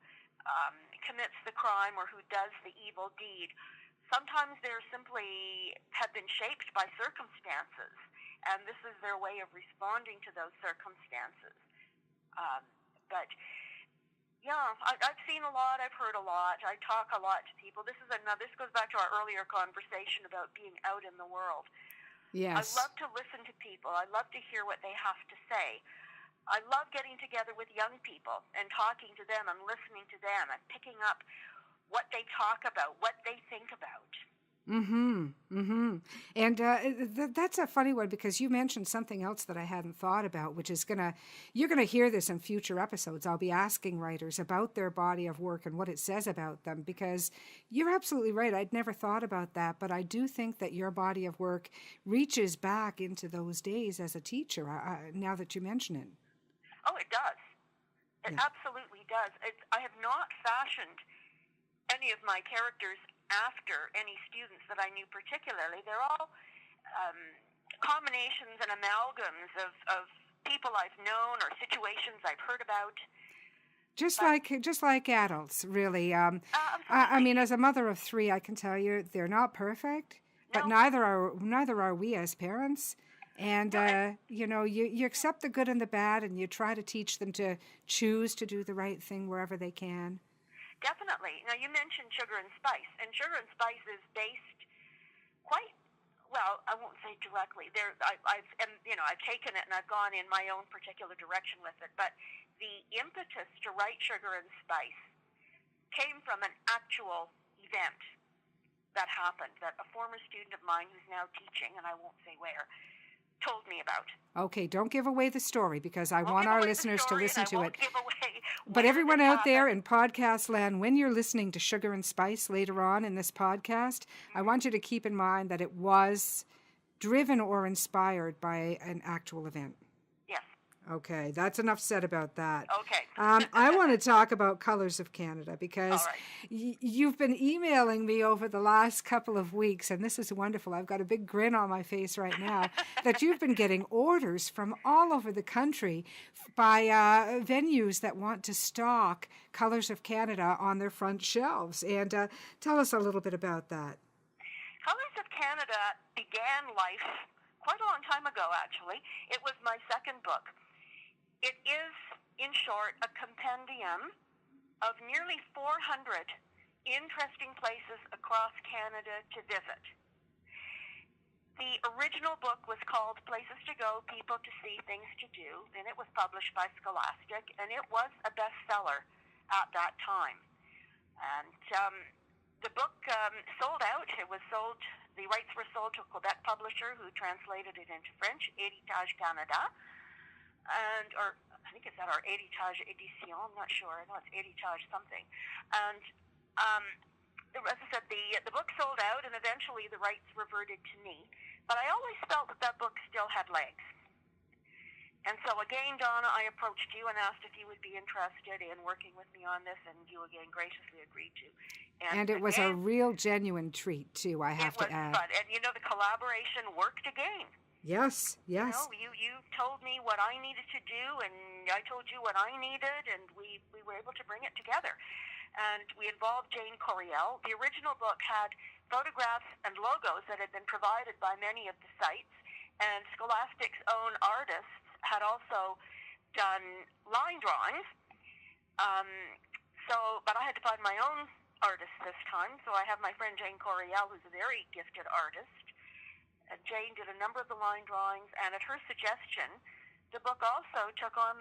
Speaker 3: commits the crime or who does the evil deed. Sometimes they're simply have been shaped by circumstances, and this is their way of responding to those circumstances. But, yeah, I've seen a lot. I've heard a lot. I talk a lot to people. This goes back to our earlier conversation about being out in the world.
Speaker 2: Yes.
Speaker 3: I love to listen to people. I love to hear what they have to say. I love getting together with young people and talking to them and listening to them and picking up what they talk about, what they think about.
Speaker 2: Mm-hmm. Mm-hmm. And that's a funny one, because you mentioned something else that I hadn't thought about, which is you're gonna hear this in future episodes. I'll be asking writers about their body of work and what it says about them, because you're absolutely right. I'd never thought about that, but I do think that your body of work reaches back into those days as a teacher, now that you mention it.
Speaker 3: Oh, it does. It absolutely does. I have not fashioned any of my characters after any students that I knew particularly. They're all combinations and amalgams of people I've known or situations I've heard about.
Speaker 2: Just like adults, really. I mean, as a mother of 3, I can tell you they're not perfect, but neither are we as parents. And you accept the good and the bad, and you try to teach them to choose to do the right thing wherever they can.
Speaker 3: Definitely. Now, you mentioned Sugar and Spice, and Sugar and Spice is based quite well. I won't say directly. I've taken it and I've gone in my own particular direction with it. But the impetus to write Sugar and Spice came from an actual event that happened that a former student of mine who's now teaching, and I won't say where, told me about.
Speaker 2: Okay, don't give away the story, because I want our listeners to listen to it. But
Speaker 3: But
Speaker 2: everyone out there in podcast land, when you're listening to Sugar and Spice later on in this podcast, I want you to keep in mind that it was driven or inspired by an actual event.
Speaker 3: Yes.
Speaker 2: Okay, that's enough said about that.
Speaker 3: Okay.
Speaker 2: I want to talk about Colors of Canada because
Speaker 3: All right.
Speaker 2: you've been emailing me over the last couple of weeks, and this is wonderful. I've got a big grin on my face right now that you've been getting orders from all over the country by venues that want to stock Colors of Canada on their front shelves. And tell us a little bit about that.
Speaker 3: Colors of Canada began life quite a long time ago, actually. It was my second book. It is, in short, a compendium of nearly 400 interesting places across Canada to visit. The original book was called Places to Go, People to See, Things to Do, and it was published by Scholastic, and it was a bestseller at that time. And the book sold out. It was sold, the rights were sold to a Quebec publisher who translated it into French, Héritage Canada. Or I think it's at our Héritage Edition, I'm not sure. I know it's Héritage something. And as I said, the book sold out, and eventually the rights reverted to me. But I always felt that book still had legs. And so again, Donna, I approached you and asked if you would be interested in working with me on this, and you again graciously agreed to.
Speaker 2: And it was a real genuine treat, too, I have to add.
Speaker 3: Fun. And, the collaboration worked again.
Speaker 2: Yes, yes.
Speaker 3: You told me what I needed to do, and I told you what I needed, and we were able to bring it together. And we involved Jane Coriel. The original book had photographs and logos that had been provided by many of the sites, and Scholastic's own artists had also done line drawings. But I had to find my own artist this time, so I have my friend Jane Coriel, who's a very gifted artist. Jane did a number of the line drawings, and at her suggestion, the book also took on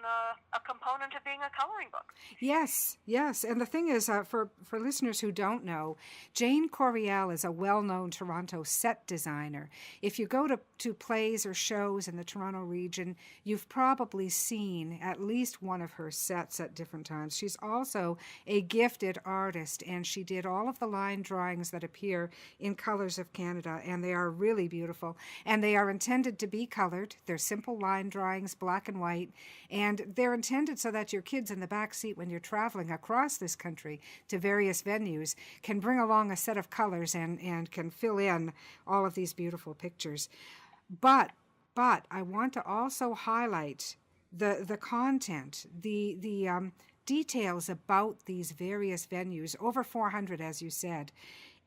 Speaker 3: a component of being a coloring book.
Speaker 2: Yes, yes. And the thing is, for listeners who don't know, Jane Coriel is a well-known Toronto set designer. If you go to plays or shows in the Toronto region, you've probably seen at least one of her sets at different times. She's also a gifted artist, and she did all of the line drawings that appear in Colors of Canada, and they are really beautiful. And they are intended to be colored. They're simple line drawings, black and white, and they're intended so that your kids in the back seat when you're traveling across this country to various venues can bring along a set of colors and can fill in all of these beautiful pictures. But I want to also highlight the content, the details about these various venues, over 400 as you said.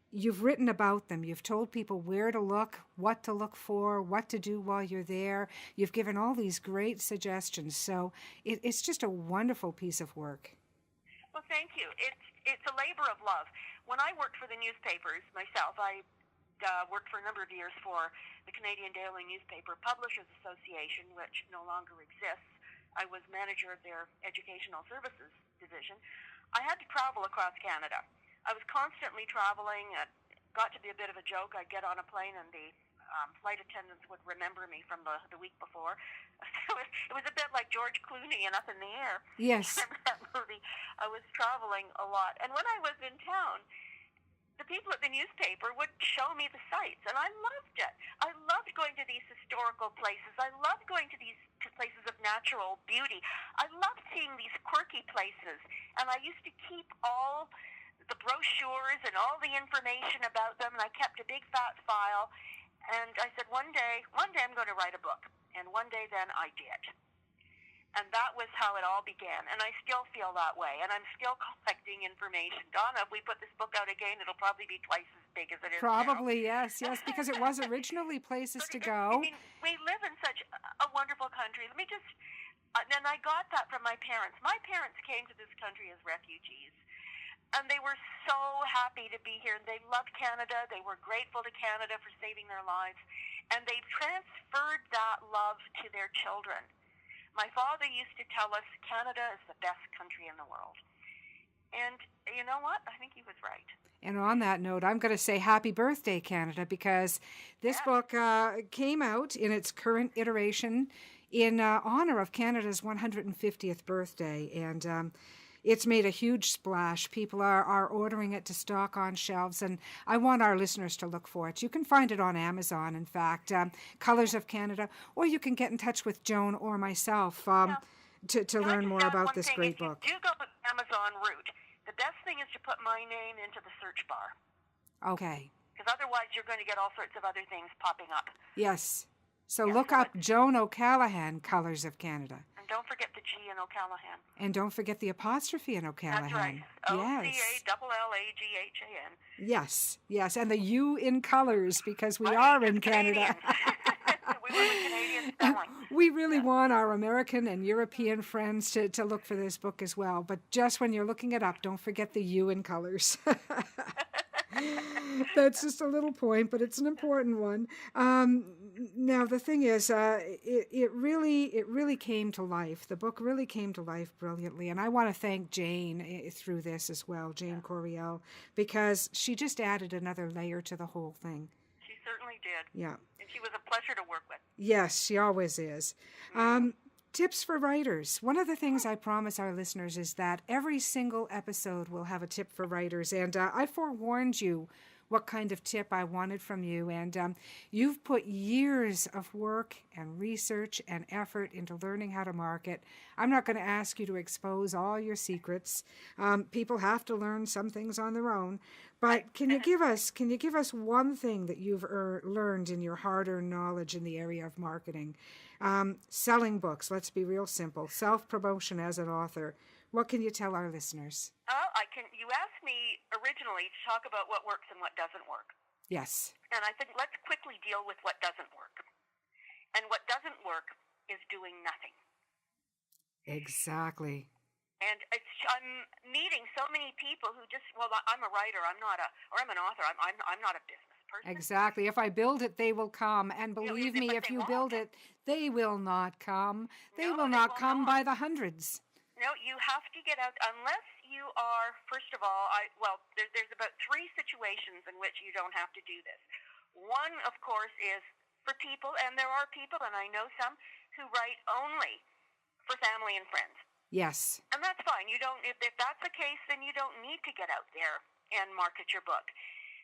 Speaker 2: You've written about them. You've told people where to look, what to look for, what to do while you're there. You've given all these great suggestions. So it's just a wonderful piece of work.
Speaker 3: Well, thank you. It's a labor of love. When I worked for the newspapers myself, I worked for a number of years for the Canadian Daily Newspaper Publishers Association, which no longer exists. I was manager of their educational services division. I had to travel across Canada. I was constantly traveling. It got to be a bit of a joke. I'd get on a plane and the flight attendants would remember me from the week before. It was a bit like George Clooney and Up in the Air.
Speaker 2: Yes.
Speaker 3: Remember that movie? I was traveling a lot. And when I was in town, the people at the newspaper would show me the sites, and I loved it. I loved going to these historical places. I loved going to these places of natural beauty. I loved seeing these quirky places, and I used to keep all the brochures and all the information about them, and I kept a big fat file, and I said, one day I'm going to write a book, and one day then I did. And that was how it all began, and I still feel that way, and I'm still collecting information. Donna, if we put this book out again, it'll probably be twice as big as it is
Speaker 2: Probably,
Speaker 3: now.
Speaker 2: yes, because it was originally Places to Go.
Speaker 3: I mean, we live in such a wonderful country. Let me just, and I got that from my parents. My parents came to this country as refugees. And they were so happy to be here. They loved Canada. They were grateful to Canada for saving their lives. And they transferred that love to their children. My father used to tell us Canada is the best country in the world. And you know what? I think he was right.
Speaker 2: And on that note, I'm going to say happy birthday, Canada, because this book came out in its current iteration in honor of Canada's 150th birthday. And it's made a huge splash. People are ordering it to stock on shelves, and I want our listeners to look for it. You can find it on Amazon, in fact, Colors of Canada, or you can get in touch with Joan or myself to learn more about this great book.
Speaker 3: If you do go the Amazon route, the best thing is to put my name into the search bar.
Speaker 2: Okay.
Speaker 3: Because otherwise you're going to get all sorts of other things popping up.
Speaker 2: Yes. So look up Joan O'Callaghan, Colors of Canada.
Speaker 3: And don't forget the G in O'Callaghan.
Speaker 2: And don't forget the apostrophe in O'Callaghan.
Speaker 3: That's right. O'Callaghan.
Speaker 2: Yes, yes. And the U in colors, because we are in Canada.
Speaker 3: We were with Canadian spelling.
Speaker 2: We really want our American and European friends to look for this book as well. But just when you're looking it up, don't forget the U in colors. That's just a little point, but it's an important one. Now, the thing is, it really came to life. The book really came to life brilliantly. And I want to thank Jane through this as well, Jane Coriel, because she just added another layer to the whole thing.
Speaker 3: She certainly did.
Speaker 2: Yeah.
Speaker 3: And she was a pleasure to work with.
Speaker 2: Yes, she always is. Tips for writers. One of the things I promise our listeners is that every single episode will have a tip for writers. And I forewarned you what kind of tip I wanted from you. And you've put years of work and research and effort into learning how to market. I'm not going to ask you to expose all your secrets. People have to learn some things on their own. But can you give us one thing that you've learned in your hard-earned knowledge in the area of marketing? Selling books, let's be real simple. Self-promotion as an author. What can you tell our listeners?
Speaker 3: You asked me originally to talk about what works and what doesn't work.
Speaker 2: Yes.
Speaker 3: And I think let's quickly deal with what doesn't work. And what doesn't work is doing nothing.
Speaker 2: Exactly.
Speaker 3: And I'm meeting so many people who just, I'm a writer, I'm an author, I'm not a business person.
Speaker 2: Exactly. If I build it, they will come. And believe me, if you build it, they will not come. They will not come by the hundreds.
Speaker 3: No, you have to get out, unless you are, first of all, there's about 3 situations in which you don't have to do this. One, of course, is for people, and there are people, and I know some, who write only for family and friends.
Speaker 2: Yes.
Speaker 3: And that's fine. You don't. If that's the case, then you don't need to get out there and market your book.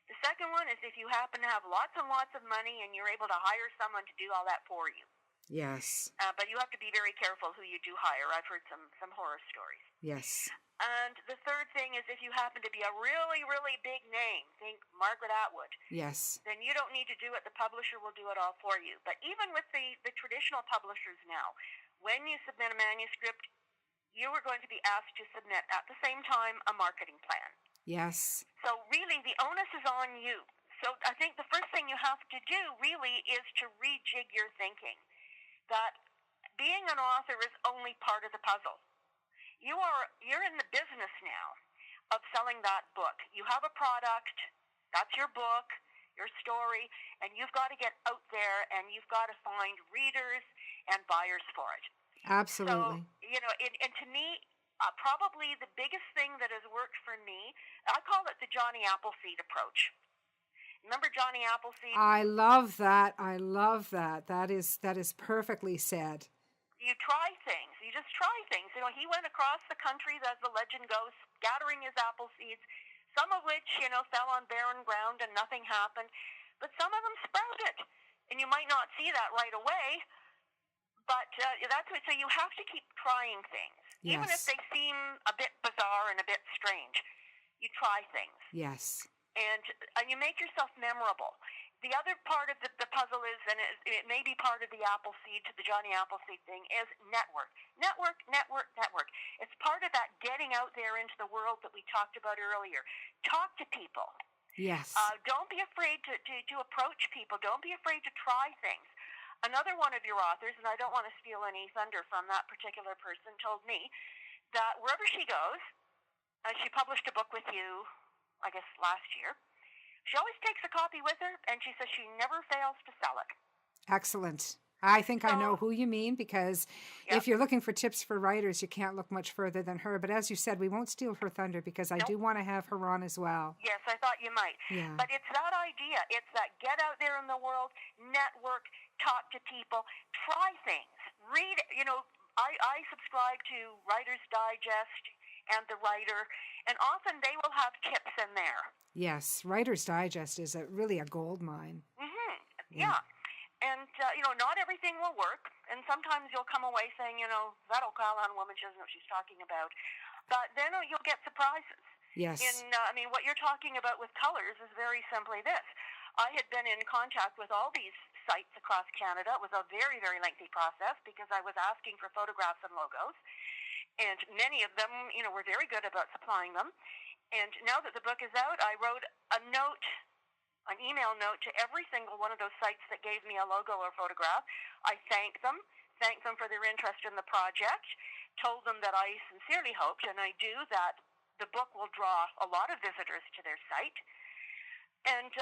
Speaker 3: The second one is if you happen to have lots and lots of money and you're able to hire someone to do all that for you.
Speaker 2: Yes.
Speaker 3: But you have to be very careful who you do hire. I've heard some horror stories.
Speaker 2: Yes.
Speaker 3: And the third thing is if you happen to be a really, really big name, think Margaret Atwood.
Speaker 2: Yes.
Speaker 3: Then you don't need to do it. The publisher will do it all for you. But even with the traditional publishers now, when you submit a manuscript, you are going to be asked to submit at the same time a marketing plan.
Speaker 2: Yes.
Speaker 3: So really the onus is on you. So I think the first thing you have to do really is to rejig your thinking. That being an author is only part of the puzzle. You're in the business now of selling that book. You have a product, that's your book, your story, and you've got to get out there and you've got to find readers and buyers for it.
Speaker 2: Absolutely.
Speaker 3: So, and to me, probably the biggest thing that has worked for me, I call it the Johnny Appleseed approach. Remember Johnny Appleseed?
Speaker 2: I love that. That is perfectly said.
Speaker 3: You try things. You just try things. He went across the country, as the legend goes, scattering his apple seeds, some of which, fell on barren ground and nothing happened. But some of them sprouted. And you might not see that right away, but that's what. So you have to keep trying things.
Speaker 2: Yes.
Speaker 3: Even if they seem a bit bizarre and a bit strange. You try things.
Speaker 2: Yes.
Speaker 3: And you make yourself memorable. The other part of the puzzle is, and it may be part of the Appleseed, to the Johnny Appleseed thing, is network. Network. It's part of that getting out there into the world that we talked about earlier. Talk to people.
Speaker 2: Yes.
Speaker 3: Don't be afraid to approach people. Don't be afraid to try things. Another one of your authors, and I don't want to steal any thunder from that particular person, told me that wherever she goes, she published a book with you, I guess last year. She always takes a copy with her, and she says she never fails to sell it.
Speaker 2: Excellent. I think I know who you mean, because if you're looking for tips for writers, you can't look much further than her. But as you said, we won't steal her thunder, because I do want to have her on as well.
Speaker 3: Yes, I thought you might.
Speaker 2: Yeah.
Speaker 3: But it's that idea. It's that get out there in the world, network, talk to people, try things. Read, I subscribe to Writer's Digest, and the writer, and often they will have tips in there.
Speaker 2: Yes, Writer's Digest is really a gold mine.
Speaker 3: Mm-hmm. Yeah. And, not everything will work, and sometimes you'll come away saying, that O'Callaghan woman, she doesn't know what she's talking about. But then you'll get surprises.
Speaker 2: Yes.
Speaker 3: What you're talking about with colors is very simply this. I had been in contact with all these sites across Canada. It was a very, very lengthy process because I was asking for photographs and logos, and many of them, were very good about supplying them. And now that the book is out, I wrote an email note to every single one of those sites that gave me a logo or photograph. I thanked them for their interest in the project, told them that I sincerely hoped, and I do, that the book will draw a lot of visitors to their site. And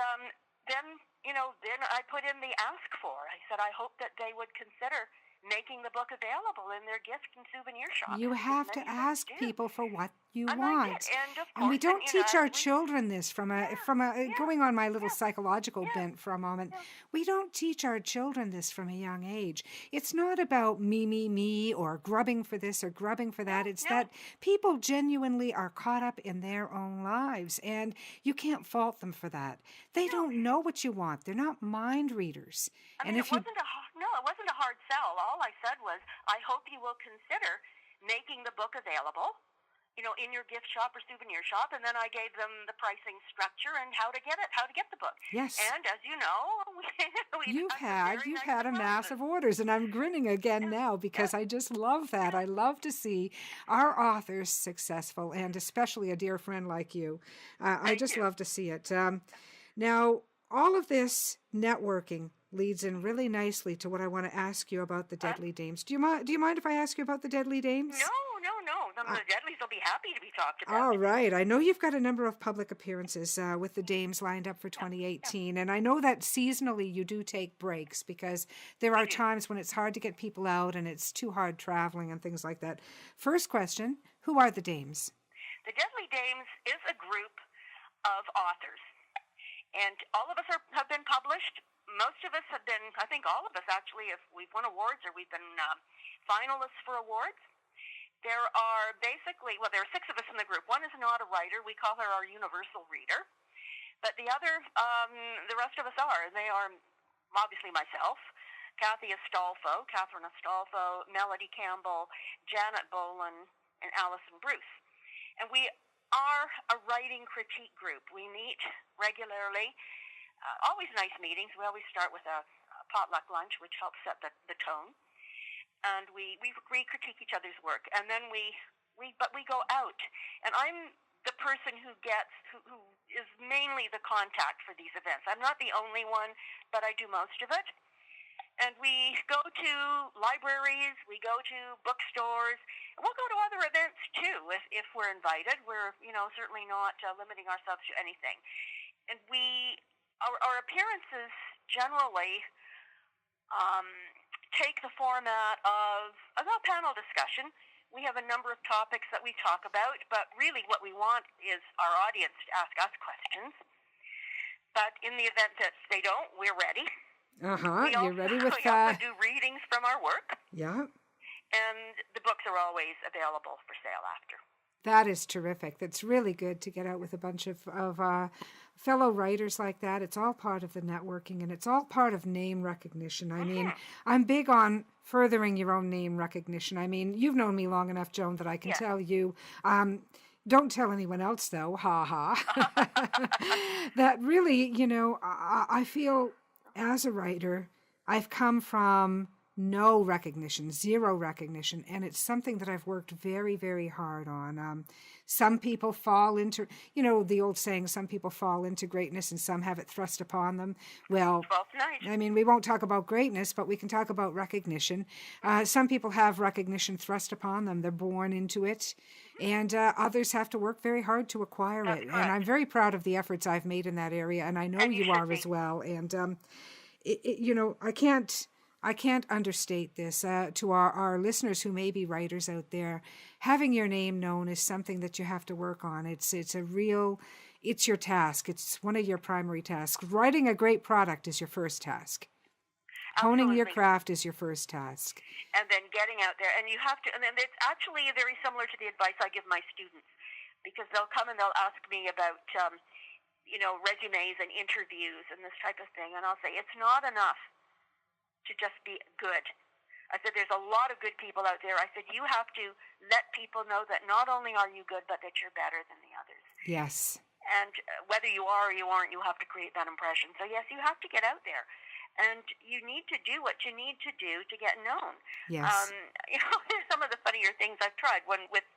Speaker 3: then I put in the ask for. I said I hope that they would consider making the book available in their gift and souvenir shops.
Speaker 2: You have to ask people for what you
Speaker 3: and
Speaker 2: want.
Speaker 3: I did. And, of course,
Speaker 2: and we don't teach our children this going on my little psychological bent for a moment. We don't teach our children this from a young age. It's not about me, or grubbing for this or grubbing for that. It's that people genuinely are caught up in their own lives, and you can't fault them for that. They don't know what you want. They're not mind readers.
Speaker 3: It wasn't a hard sell. All I said was, I hope you will consider making the book available, in your gift shop or souvenir shop. And then I gave them the pricing structure and how to get the book.
Speaker 2: Yes.
Speaker 3: And as you know,
Speaker 2: you've had a massive orders, and I'm grinning again now because I just love that. I love to see our authors successful, and especially a dear friend like you. I just love to see it. Now, all of this networking leads in really nicely to what I want to ask you about the Deadly Dames. Do you mind if I ask you about the Deadly Dames?
Speaker 3: No. The Deadlies will be happy to be talked about.
Speaker 2: All right. I know you've got a number of public appearances with the Dames lined up for 2018, and I know that seasonally you do take breaks because there are times when it's hard to get people out and it's too hard traveling and things like that. First question, who are the Dames?
Speaker 3: The Deadly Dames is a group of authors, and all of us have been published. Most of us have been, I think all of us actually, if we've won awards or we've been finalists for awards. There are there are 6 of us in the group. One is not a writer. We call her our universal reader. But the rest of us are. They are obviously myself, Catherine Astolfo, Melody Campbell, Janet Boland, and Alison Bruce. And we are a writing critique group. We meet regularly. Always nice meetings. We always start with a potluck lunch, which helps set the tone. And we critique each other's work. And then we go out. And I'm the person who is mainly the contact for these events. I'm not the only one, but I do most of it. And we go to libraries, we go to bookstores, and we'll go to other events too if we're invited. We're certainly not limiting ourselves to anything. And our appearances generally take the format of a panel discussion. We have a number of topics that we talk about, but really what we want is our audience to ask us questions. But in the event that they don't, we're ready.
Speaker 2: You're ready with
Speaker 3: we also do readings from our work.
Speaker 2: Yeah.
Speaker 3: And the books are always available for sale after.
Speaker 2: That is terrific. That's really good to get out with a bunch of fellow writers like that. It's all part of the networking, and it's all part of name recognition. I mean, I'm big on furthering your own name recognition. I mean, you've known me long enough, Joan, that I can tell you, don't tell anyone else, though, that really, I feel as a writer, I've come from no recognition, zero recognition, and it's something that I've worked very, very hard on. Some people fall into, the old saying, some people fall into greatness and some have it thrust upon them. Well, I mean, we won't talk about greatness, but we can talk about recognition. Some people have recognition thrust upon them. They're born into it, and others have to work very hard to acquire it. And I'm very proud of the efforts I've made in that area, and I know you are as well. And, I can't understate this to our listeners who may be writers out there. Having your name known is something that you have to work on. It's your task. It's one of your primary tasks. Writing a great product is your first task. Honing your
Speaker 3: Absolutely.
Speaker 2: craft is your first task.
Speaker 3: And then getting out there, and you have to, and then it's actually very similar to the advice I give my students, because they'll come and they'll ask me about, resumes and interviews and this type of thing, and I'll say, it's not enough to just be good. I said, there's a lot of good people out there. I said, you have to let people know that not only are you good, but that you're better than the others.
Speaker 2: Yes.
Speaker 3: And whether you are or you aren't, you have to create that impression. So yes, you have to get out there. And you need to do what you need to do to get known.
Speaker 2: Yes.
Speaker 3: There's some of the funnier things I've tried. When with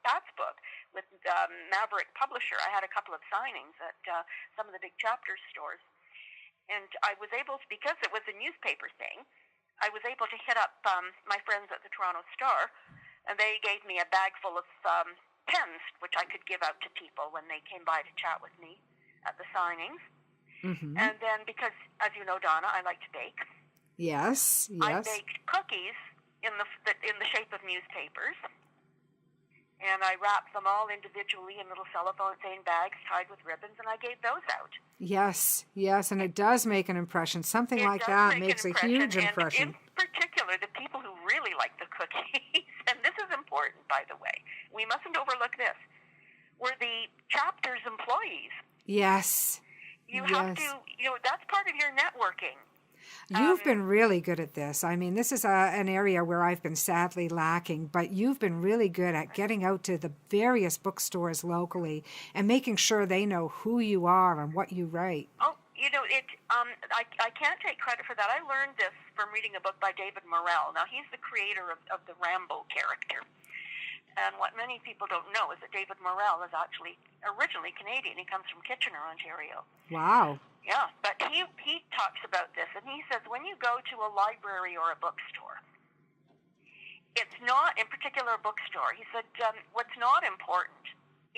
Speaker 3: Pat's book, with Maverick Publisher, I had a couple of signings at some of the big chapter stores. And I was able to, because it was a newspaper thing, I was able to hit up my friends at the Toronto Star, and they gave me a bag full of pens, which I could give out to people when they came by to chat with me at the signings.
Speaker 2: Mm-hmm.
Speaker 3: And then, because, as you know, Donna, I like to bake.
Speaker 2: Yes.
Speaker 3: I baked cookies in the shape of newspapers, and I wrapped them all individually in little cellophane bags tied with ribbons, and I gave those out.
Speaker 2: Yes, and it does make an impression. Something like that makes a huge impression.
Speaker 3: And in particular, the people who really like the cookies, and this is important, by the way, we mustn't overlook this, were the chapter's employees.
Speaker 2: Yes.
Speaker 3: You have to, that's part of your networking.
Speaker 2: You've been really good at this. I mean, this is an area where I've been sadly lacking, but you've been really good at getting out to the various bookstores locally and making sure they know who you are and what you write.
Speaker 3: Oh, I can't take credit for that. I learned this from reading a book by David Morrell. Now, he's the creator of the Rambo character. And what many people don't know is that David Morrell is actually originally Canadian. He comes from Kitchener, Ontario.
Speaker 2: Wow.
Speaker 3: Yeah, but he talks about this, and he says when you go to a library or a bookstore, it's not, in particular a bookstore, he said what's not important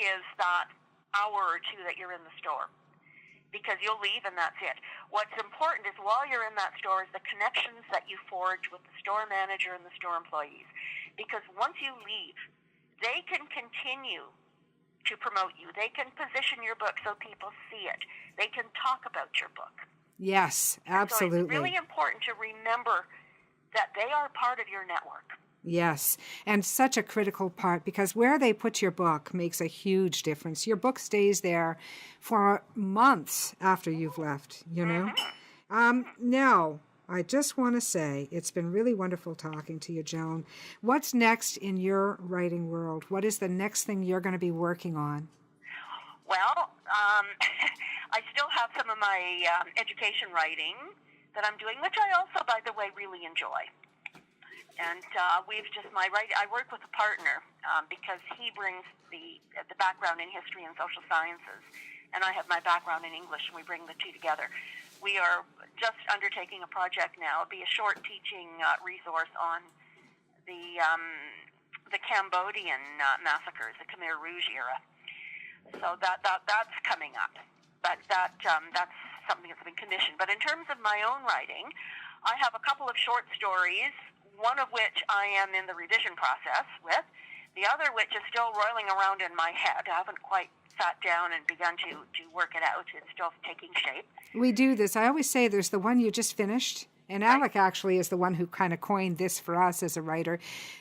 Speaker 3: is that hour or two that you're in the store, because you'll leave and that's it. What's important is while you're in that store is the connections that you forge with the store manager and the store employees, because once you leave, they can continue to promote you. They can position your book so people see it. They can talk about your book.
Speaker 2: Yes, absolutely.
Speaker 3: So it's really important to remember that they are part of your network.
Speaker 2: Yes, and such a critical part, because where they put your book makes a huge difference. Your book stays there for months after you've left,
Speaker 3: Mm-hmm.
Speaker 2: Now, I just want to say it's been really wonderful talking to you, Joan. What's next in your writing world? What is the next thing you're going to be working on?
Speaker 3: Well, I still have some of my education writing that I'm doing, which I also, by the way, really enjoy. And I work with a partner because he brings the background in history and social sciences, and I have my background in English, and we bring the two together. We are just undertaking a project now. It'll be a short teaching resource on the Cambodian massacres, the Khmer Rouge era. So that's coming up. But that's something that's been commissioned. But in terms of my own writing, I have a couple of short stories, one of which I am in the revision process with, the other which is still roiling around in my head. I haven't quite sat down and begun to work it out. It's still taking shape.
Speaker 2: We do this. I always say there's the one you just finished, and Alec actually is the one who kind of coined this for us as a writer.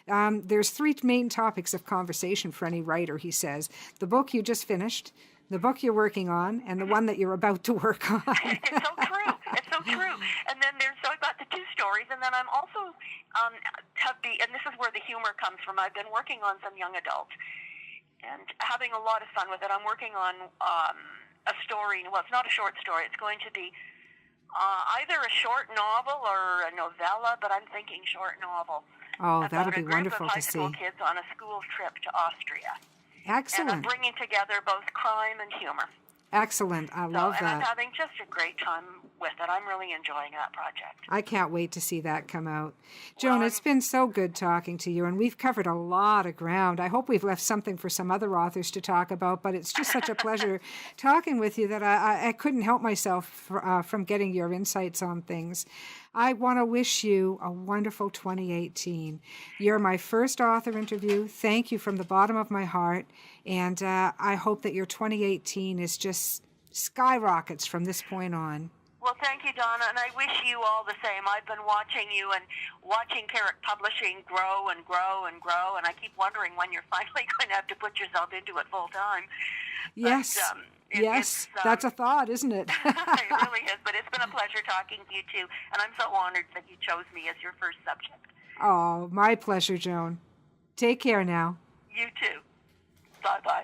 Speaker 2: There's three main topics of conversation for any writer, he says. The book you just finished, the book you're working on, and the one that you're about to work on.
Speaker 3: It's so true. It's so true. And then I've got the two stories, and then I'm also and this is where the humor comes from. I've been working on some young adult and having a lot of fun with it. I'm working on a story. Well, it's not a short story. It's going to be either a short novel or a novella, but I'm thinking short novel.
Speaker 2: Oh, that'll be wonderful to
Speaker 3: see. A group of high school kids on a school trip to Austria.
Speaker 2: Excellent.
Speaker 3: And I'm bringing together both crime and humor.
Speaker 2: Excellent. I love that.
Speaker 3: And I'm having just a great time with it. I'm really enjoying that project.
Speaker 2: I can't wait to see that come out. Joan, it's been so good talking to you, and we've covered a lot of ground. I hope we've left something for some other authors to talk about, but it's just such a pleasure talking with you that I couldn't help myself from getting your insights on things. I want to wish you a wonderful 2018. You're my first author interview. Thank you from the bottom of my heart. And I hope that your 2018 is just skyrockets from this point on.
Speaker 3: Well, thank you, Donna, and I wish you all the same. I've been watching you and watching Carrick Publishing grow and grow and grow, and I keep wondering when you're finally going to have to put yourself into it full time.
Speaker 2: Yes, yes, that's a thought, isn't it?
Speaker 3: It really is, but it's been a pleasure talking to you, too, and I'm so honored that you chose me as your first subject.
Speaker 2: Oh, my pleasure, Joan. Take care now.
Speaker 3: You too. Bye-bye.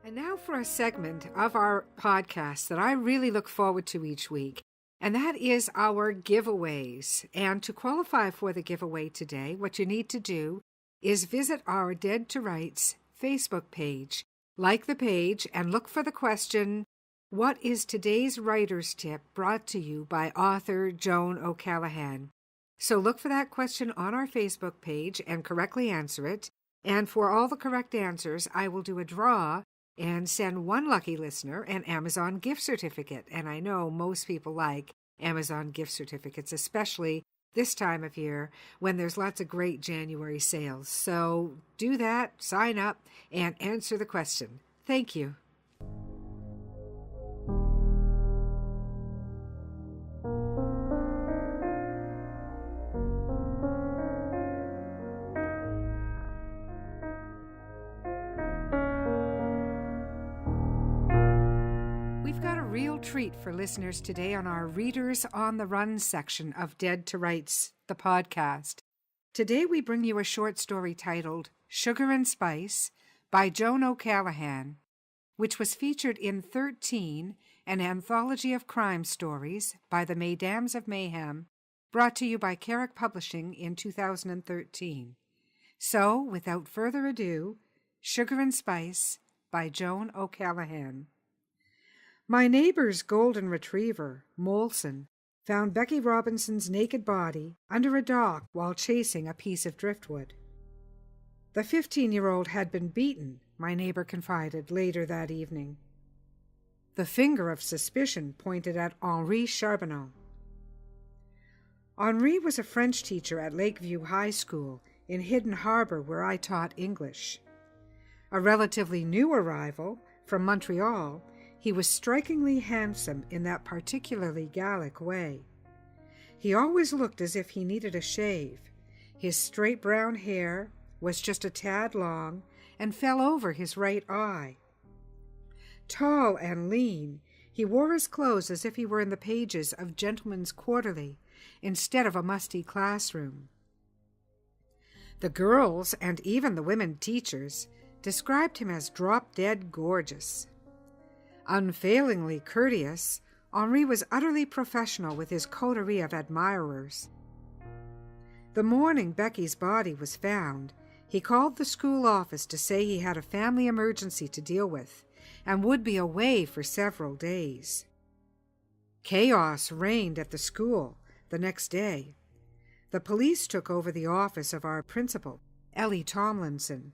Speaker 2: And now for a segment of our podcast that I really look forward to each week, and that is our giveaways. And to qualify for the giveaway today, what you need to do is visit our Dead to Rights Facebook page. Like the page and look for the question, what is today's writer's tip, brought to you by author Joan O'Callaghan. So look for that question on our Facebook page and correctly answer it. And for all the correct answers, I will do a draw and send one lucky listener an Amazon gift certificate. And I know most people like Amazon gift certificates, especially this time of year when there's lots of great January sales. So do that, sign up, and answer the question. Thank you. Treat for listeners today on our Readers on the Run section of Dead to Rights, the podcast. Today we bring you a short story titled Sugar and Spice by Joan O'Callaghan, which was featured in 13, an anthology of crime stories by the Mesdames of Mayhem, brought to you by Carrick Publishing in 2013. So, without further ado, Sugar and Spice by Joan O'Callaghan. My neighbor's golden retriever, Molson, found Becky Robinson's naked body under a dock while chasing a piece of driftwood. The 15-year-old had been beaten, my neighbor confided later that evening. The finger of suspicion pointed at Henri Charbonneau. Henri was a French teacher at Lakeview High School in Hidden Harbor, where I taught English. A relatively new arrival from Montreal, he was strikingly handsome in that particularly Gallic way. He always looked as if he needed a shave. His straight brown hair was just a tad long and fell over his right eye. Tall and lean, he wore his clothes as if he were in the pages of Gentleman's Quarterly instead of a musty classroom. The girls, and even the women teachers, described him as drop-dead gorgeous. Unfailingly courteous, Henri was utterly professional with his coterie of admirers. The morning Becky's body was found, he called the school office to say he had a family emergency to deal with and would be away for several days. Chaos reigned at the school the next day. The police took over the office of our principal, Ellie Tomlinson.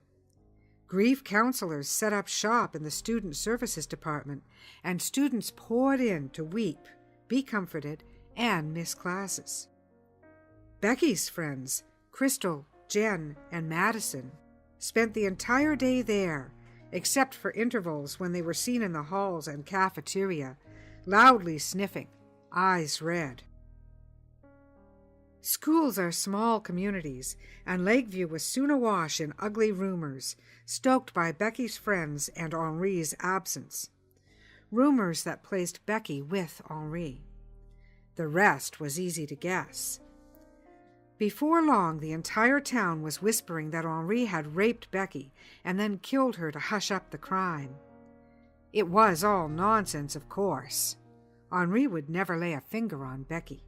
Speaker 2: Grief counselors set up shop in the Student Services Department, and students poured in to weep, be comforted, and miss classes. Becky's friends, Crystal, Jen, and Madison, spent the entire day there, except for intervals when they were seen in the halls and cafeteria, loudly sniffing, eyes red. Schools are small communities, and Lakeview was soon awash in ugly rumors, stoked by Becky's friends and Henri's absence. Rumors that placed Becky with Henri. The rest was easy to guess. Before long, the entire town was whispering that Henri had raped Becky and then killed her to hush up the crime. It was all nonsense, of course. Henri would never lay a finger on Becky.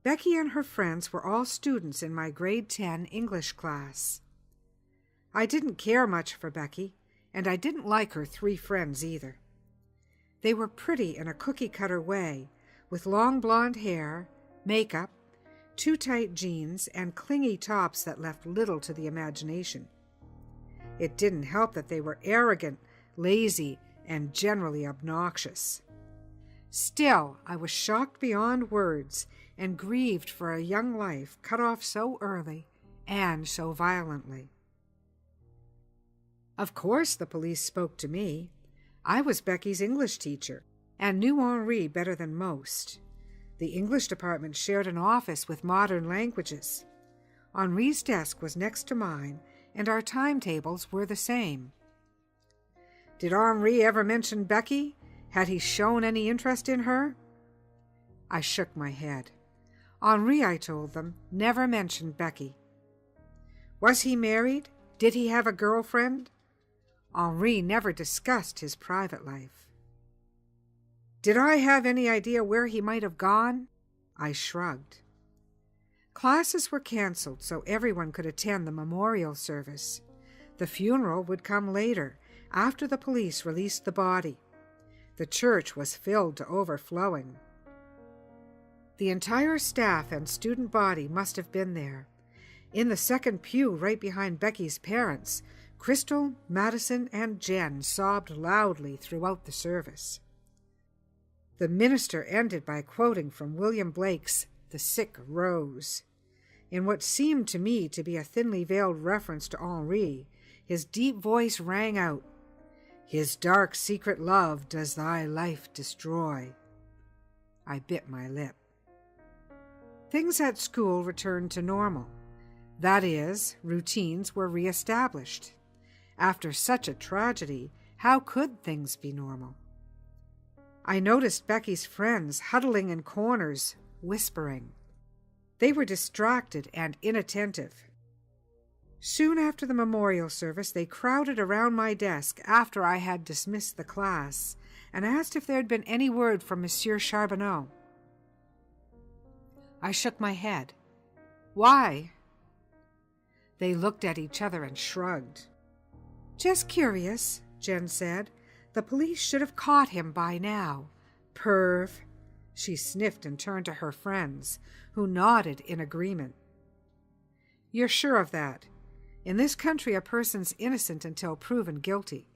Speaker 2: Becky and her friends were all students in my grade 10 English class. I didn't care much for Becky, and I didn't like her 3 friends either. They were pretty in a cookie-cutter way, with long blonde hair, makeup, too tight jeans, and clingy tops that left little to the imagination. It didn't help that they were arrogant, lazy, and generally obnoxious. Still, I was shocked beyond words, and grieved for a young life cut off so early and so violently. Of course the police spoke to me. I was Becky's English teacher and knew Henri better than most. The English department shared an office with modern languages. Henri's desk was next to mine, and our timetables were the same. Did Henri ever mention Becky? Had he shown any interest in her? I shook my head. Henri, I told them, never mentioned Becky. Was he married? Did he have a girlfriend? Henri never discussed his private life. Did I have any idea where he might have gone? I shrugged. Classes were canceled so everyone could attend the memorial service. The funeral would come later, after the police released the body. The church was filled to overflowing. The entire staff and student body must have been there. In the second pew right behind Becky's parents, Crystal, Madison, and Jen sobbed loudly throughout the service. The minister ended by quoting from William Blake's The Sick Rose. In what seemed to me to be a thinly veiled reference to Henri, his deep voice rang out, "His dark secret love does thy life destroy." I bit my lip. Things at school returned to normal. That is, routines were reestablished. After such a tragedy, how could things be normal? I noticed Becky's friends huddling in corners, whispering. They were distracted and inattentive. Soon after the memorial service, they crowded around my desk after I had dismissed the class and asked if there had been any word from Monsieur Charbonneau. I shook my head. Why? They looked at each other and shrugged. Just curious, Jen said. The police should have caught him by now. Perv. She sniffed and turned to her friends, who nodded in agreement. You're sure of that? In this country, a person's innocent until proven guilty.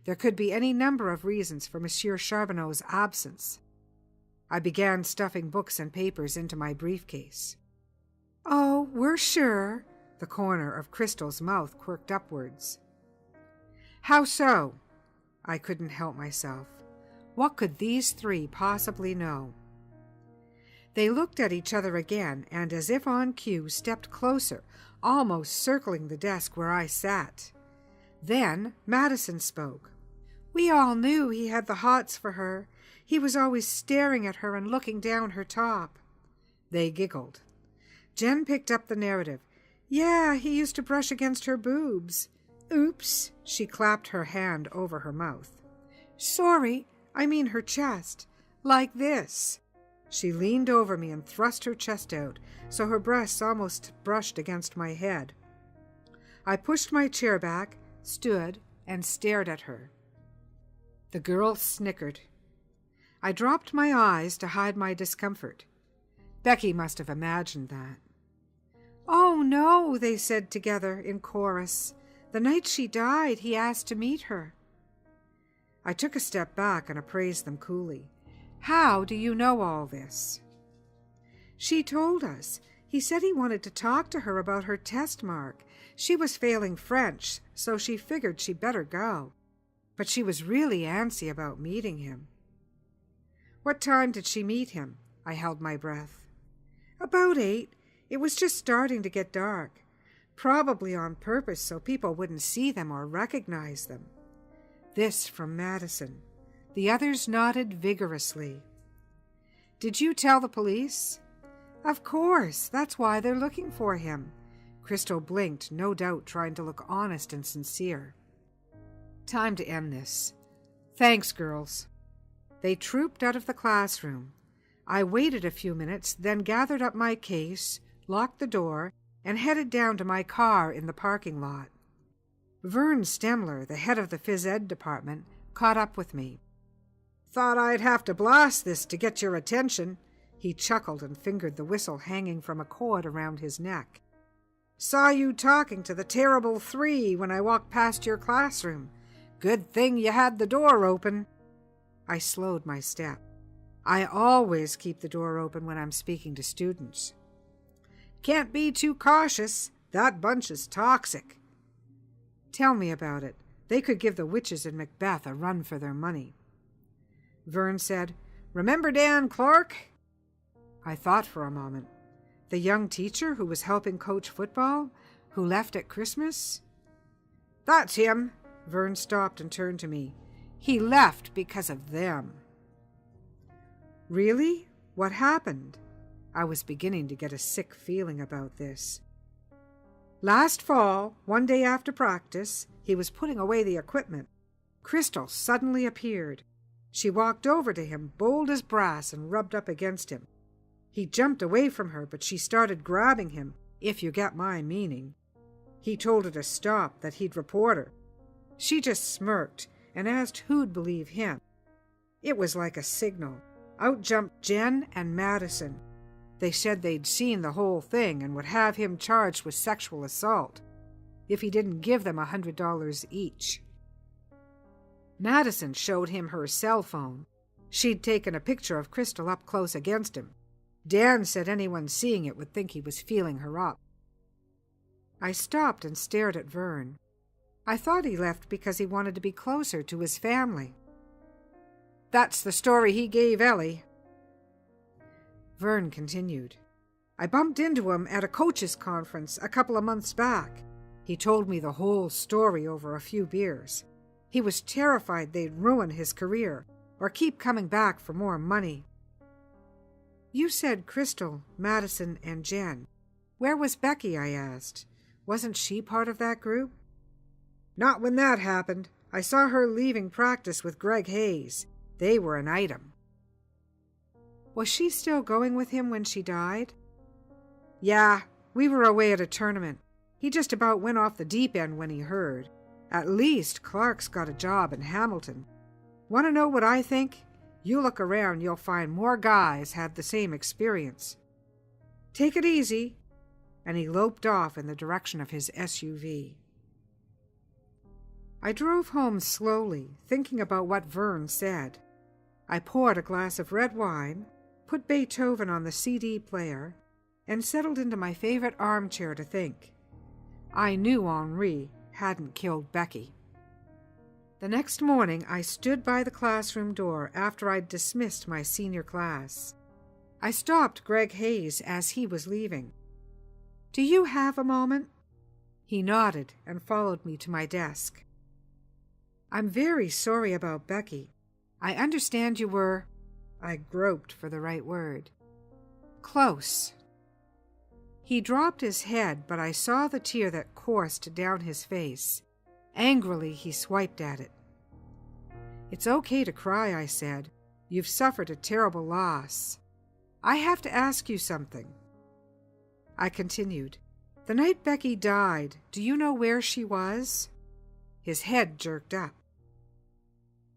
Speaker 2: There could be any number of reasons for Monsieur Charbonneau's absence. I began stuffing books and papers into my briefcase. Oh, we're sure. The corner of Crystal's mouth quirked upwards. How so? I couldn't help myself. What could these three possibly know? They looked at each other again, and as if on cue, stepped closer, almost circling the desk where I sat. Then Madison spoke. We all knew he had the hots for her. He was always staring at her and looking down her top. They giggled. Jen picked up the narrative. Yeah, he used to brush against her boobs. Oops, she clapped her hand over her mouth. Sorry, I mean her chest. Like this. She leaned over me and thrust her chest out, so her breasts almost brushed against my head. I pushed my chair back, stood, and stared at her. The girl snickered. I dropped my eyes to hide my discomfort. Becky must have imagined that. Oh, no, they said together in chorus. The night she died, he asked to meet her. I took a step back and appraised them coolly. How do you know all this? She told us. He said he wanted to talk to her about her test mark. She was failing French, so she figured she'd better go. But she was really antsy about meeting him. What time did she meet him? I held my breath. About 8. It was just starting to get dark. Probably on purpose so people wouldn't see them or recognize them. This from Madison. The others nodded vigorously. Did you tell the police? Of course. That's why they're looking for him. Crystal blinked, no doubt trying to look honest and sincere. Time to end this. Thanks, girls. They trooped out of the classroom. I waited a few minutes, then gathered up my case, locked the door, and headed down to my car in the parking lot. Vern Stemler, the head of the phys ed department, caught up with me. Thought I'd have to blast this to get your attention. He chuckled and fingered the whistle hanging from a cord around his neck. Saw you talking to the terrible 3 when I walked past your classroom. Good thing you had the door open. I slowed my step. I always keep the door open when I'm speaking to students. Can't be too cautious. That bunch is toxic. Tell me about it. They could give the witches in Macbeth a run for their money. Vern said, Remember Dan Clark? I thought for a moment. The young teacher who was helping coach football, who left at Christmas? That's him. Vern stopped and turned to me. He left because of them. Really? What happened? I was beginning to get a sick feeling about this. Last fall, one day after practice, he was putting away the equipment. Crystal suddenly appeared. She walked over to him, bold as brass, and rubbed up against him. He jumped away from her, but she started grabbing him, if you get my meaning. He told her to stop, that he'd report her. She just smirked and asked who'd believe him. It was like a signal. Out jumped Jen and Madison. They said they'd seen the whole thing and would have him charged with sexual assault if he didn't give them $100 each. Madison showed him her cell phone. She'd taken a picture of Crystal up close against him. Dan said anyone seeing it would think he was feeling her up. I stopped and stared at Vern. I thought he left because he wanted to be closer to his family. That's the story he gave Ellie. Vern continued. I bumped into him at a coaches' conference a couple of months back. He told me the whole story over a few beers. He was terrified they'd ruin his career or keep coming back for more money. You said Crystal, Madison, and Jen. Where was Becky, I asked. Wasn't she part of that group? Not when that happened. I saw her leaving practice with Greg Hayes. They were an item. Was she still going with him when she died? Yeah, we were away at a tournament. He just about went off the deep end when he heard. At least Clark's got a job in Hamilton. Want to know what I think? You look around, you'll find more guys had the same experience. Take it easy. And he loped off in the direction of his SUV. I drove home slowly, thinking about what Vern said. I poured a glass of red wine, put Beethoven on the CD player, and settled into my favorite armchair to think. I knew Henri hadn't killed Becky. The next morning, I stood by the classroom door after I'd dismissed my senior class. I stopped Greg Hayes as he was leaving. Do you have a moment? He nodded and followed me to my desk. I'm very sorry about Becky. I understand you were... I groped for the right word. Close. He dropped his head, but I saw the tear that coursed down his face. Angrily, he swiped at it. It's okay to cry, I said. You've suffered a terrible loss. I have to ask you something. I continued. The night Becky died, do you know where she was? His head jerked up.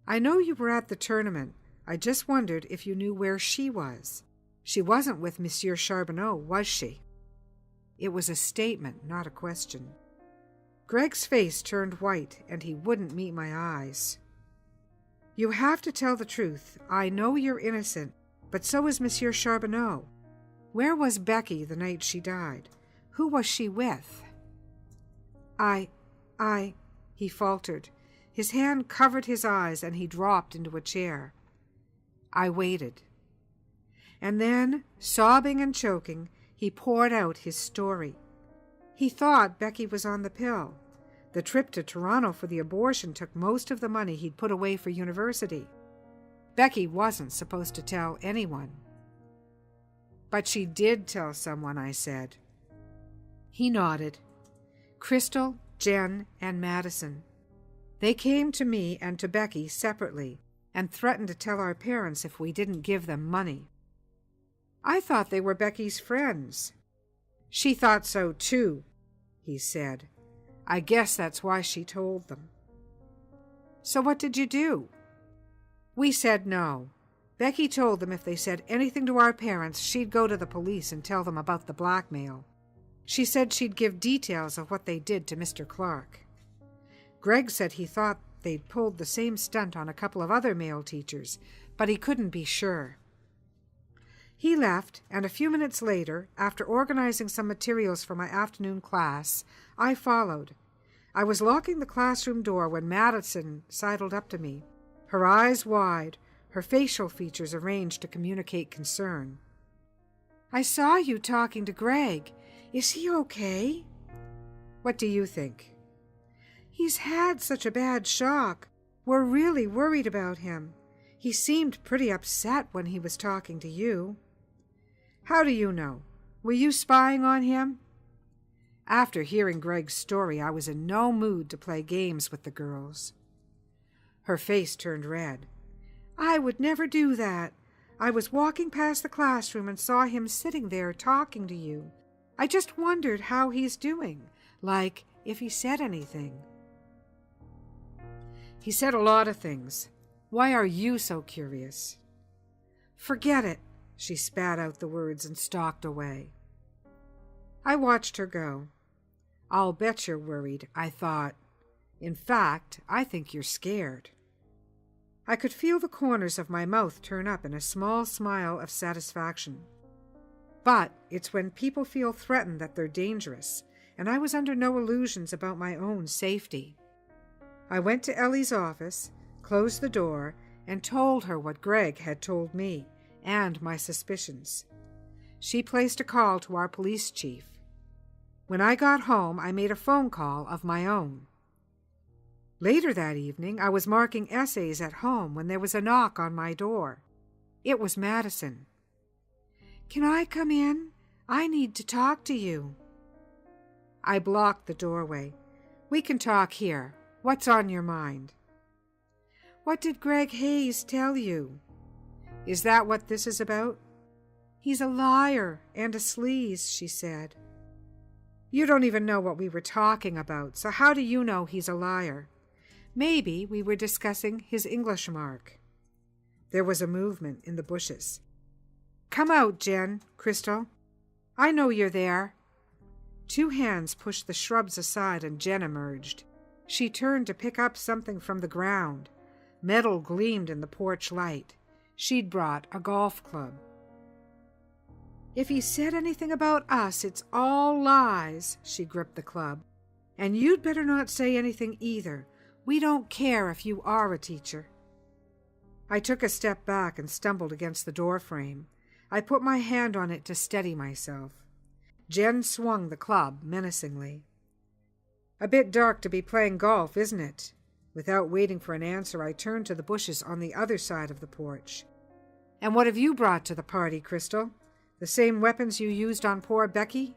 Speaker 2: I know you were at the tournament. I just wondered if you knew where she was. She wasn't with Monsieur Charbonneau, was she? It was a statement, not a question. Greg's face turned white, and he wouldn't meet my eyes. You have to tell the truth. I know you're innocent, but so is Monsieur Charbonneau. Where was Becky the night she died? Who was she with? He faltered. His hand covered his eyes, and he dropped into a chair. I waited. And then, sobbing and choking, he poured out his story. He thought Becky was on the pill. The trip to Toronto for the abortion took most of the money he'd put away for university. Becky wasn't supposed to tell anyone. But she did tell someone, I said. He nodded. Crystal, Jen, and Madison. They came to me and to Becky separately and threatened to tell our parents if we didn't give them money. I thought they were Becky's friends. She thought so too, he said. I guess that's why she told them. So what did you do? We said no. Becky told them if they said anything to our parents, she'd go to the police and tell them about the blackmail. She said she'd give details of what they did to Mr. Clark. Greg said he thought they'd pulled the same stunt on a couple of other male teachers, but he couldn't be sure. He left, and a few minutes later, after organizing some materials for my afternoon class, I followed. I was locking the classroom door when Madison sidled up to me, her eyes wide, her facial features arranged to communicate concern. "I saw you talking to Greg. Is he okay?" "What do you think?" "He's had such a bad shock. We're really worried about him. He seemed pretty upset when he was talking to you." "How do you know? Were you spying on him?" After hearing Greg's story, I was in no mood to play games with the girls. Her face turned red. "I would never do that. I was walking past the classroom and saw him sitting there talking to you. I just wondered how he's doing, like if he said anything." "He said a lot of things. Why are you so curious?" "Forget it." She spat out the words and stalked away. I watched her go. "I'll bet you're worried," I thought. "In fact, I think you're scared." I could feel the corners of my mouth turn up in a small smile of satisfaction. But it's when people feel threatened that they're dangerous, and I was under no illusions about my own safety. I went to Ellie's office, closed the door, and told her what Greg had told me, and my suspicions. She placed a call to our police chief. When I got home, I made a phone call of my own. Later that evening, I was marking essays at home when there was a knock on my door. It was Madison. "Can I come in? I need to talk to you." I blocked the doorway. "We can talk here. What's on your mind?" "What did Greg Hayes tell you?" "Is that what this is about?" "He's a liar and a sleaze," she said. "You don't even know what we were talking about, so how do you know he's a liar?" "Maybe we were discussing his English mark." There was a movement in the bushes. "Come out, Jen, Crystal. I know you're there." 2 hands pushed the shrubs aside and Jen emerged. She turned to pick up something from the ground. Metal gleamed in the porch light. She'd brought a golf club. "If he said anything about us, it's all lies," she gripped the club. "And you'd better not say anything either. We don't care if you are a teacher." I took a step back and stumbled against the door frame. I put my hand on it to steady myself. Jen swung the club menacingly. "A bit dark to be playing golf, isn't it?" Without waiting for an answer, I turned to the bushes on the other side of the porch. "And what have you brought to the party, Crystal? The same weapons you used on poor Becky?"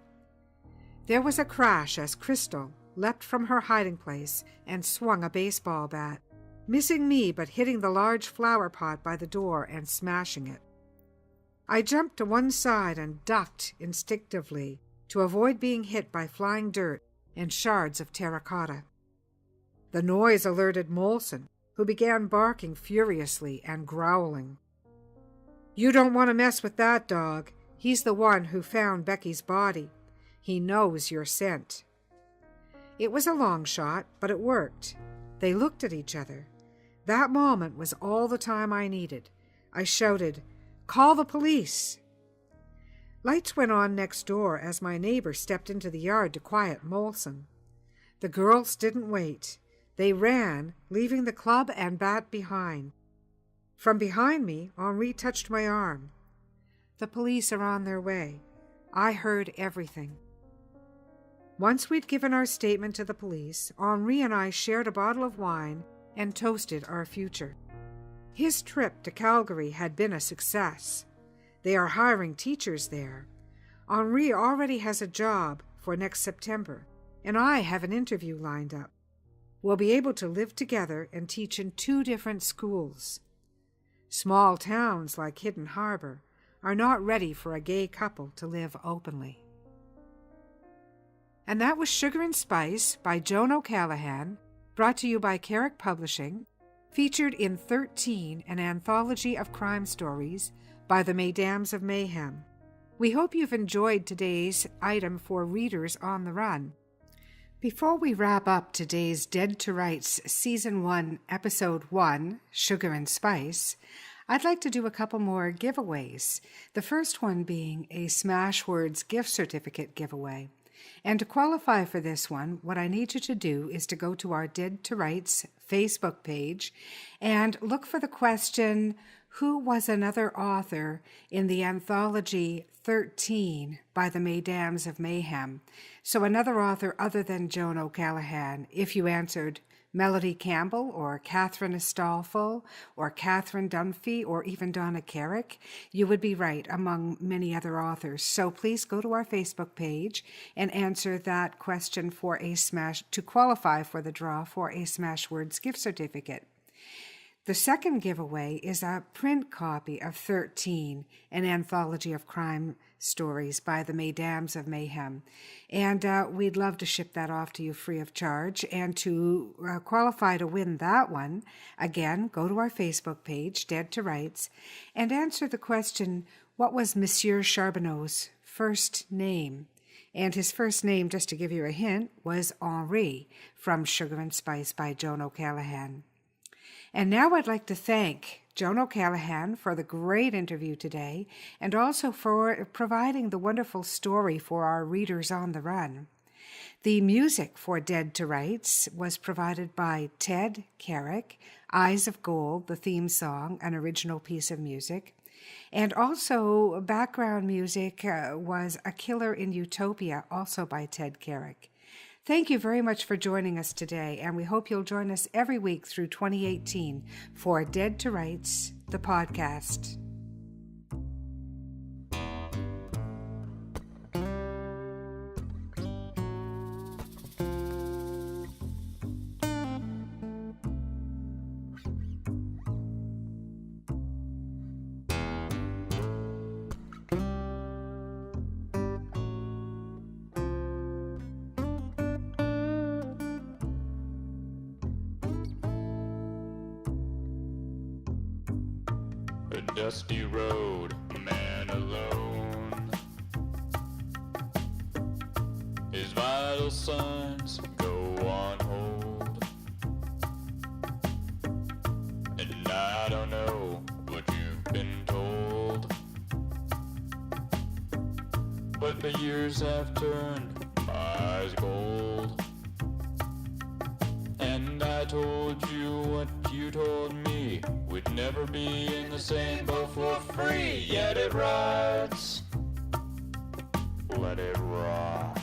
Speaker 2: There was a crash as Crystal leapt from her hiding place and swung a baseball bat, missing me but hitting the large flower pot by the door and smashing it. I jumped to one side and ducked instinctively to avoid being hit by flying dirt and shards of terracotta. The noise alerted Molson, who began barking furiously and growling. "You don't want to mess with that dog. He's the one who found Becky's body. He knows your scent." It was a long shot, but it worked. They looked at each other. That moment was all the time I needed. I shouted, "Call the police!" Lights went on next door as my neighbor stepped into the yard to quiet Molson. The girls didn't wait. They ran, leaving the club and bat behind. From behind me, Henri touched my arm. "The police are on their way. I heard everything." Once we'd given our statement to the police, Henri and I shared a bottle of wine and toasted our future. His trip to Calgary had been a success. They are hiring teachers there. Henri already has a job for next September, and I have an interview lined up. We'll be able to live together and teach in 2 different schools. Small towns like Hidden Harbor are not ready for a gay couple to live openly. And that was Sugar and Spice by Joan O'Callaghan, brought to you by Carrick Publishing, featured in 13, an anthology of crime stories by the Mesdames of Mayhem. We hope you've enjoyed today's item for readers on the run. Before we wrap up today's Dead to Rights Season 1, Episode 1, Sugar and Spice, I'd like to do a couple more giveaways. The first one being a Smashwords gift certificate giveaway. And to qualify for this one, what I need you to do is to go to our Dead to Rights Facebook page and look for the question, who was another author in the anthology 13 by the Mesdames of Mayhem? So another author other than Joan O'Callaghan. If you answered Melody Campbell or Catherine Astolfo or Catherine Dunphy or even Donna Carrick, you would be right among many other authors. So please go to our Facebook page and answer that question for to qualify for the draw for a Smashwords gift certificate. The second giveaway is a print copy of 13, an anthology of crime stories by the Mesdames of Mayhem. And we'd love to ship that off to you free of charge. And to qualify to win that one, again, go to our Facebook page, Dead to Rights, and answer the question, what was Monsieur Charbonneau's first name? And his first name, just to give you a hint, was Henri from Sugar and Spice by Joan O'Callaghan. And now I'd like to thank Joan O'Callaghan for the great interview today and also for providing the wonderful story for our readers on the run. The music for Dead to Rights was provided by Ted Carrick, Eyes of Gold, the theme song, an original piece of music. And also background music was A Killer in Utopia, also by Ted Carrick. Thank you very much for joining us today, and we hope you'll join us every week through 2018 for Dead to Rights, the podcast.
Speaker 1: A dusty road, man alone. His vital signs go on hold. And I don't know what you've been told, but the years have turned my eyes gold. And I told you what you told me, we'd never be in the same boat for free. Yet it rides, let it rock.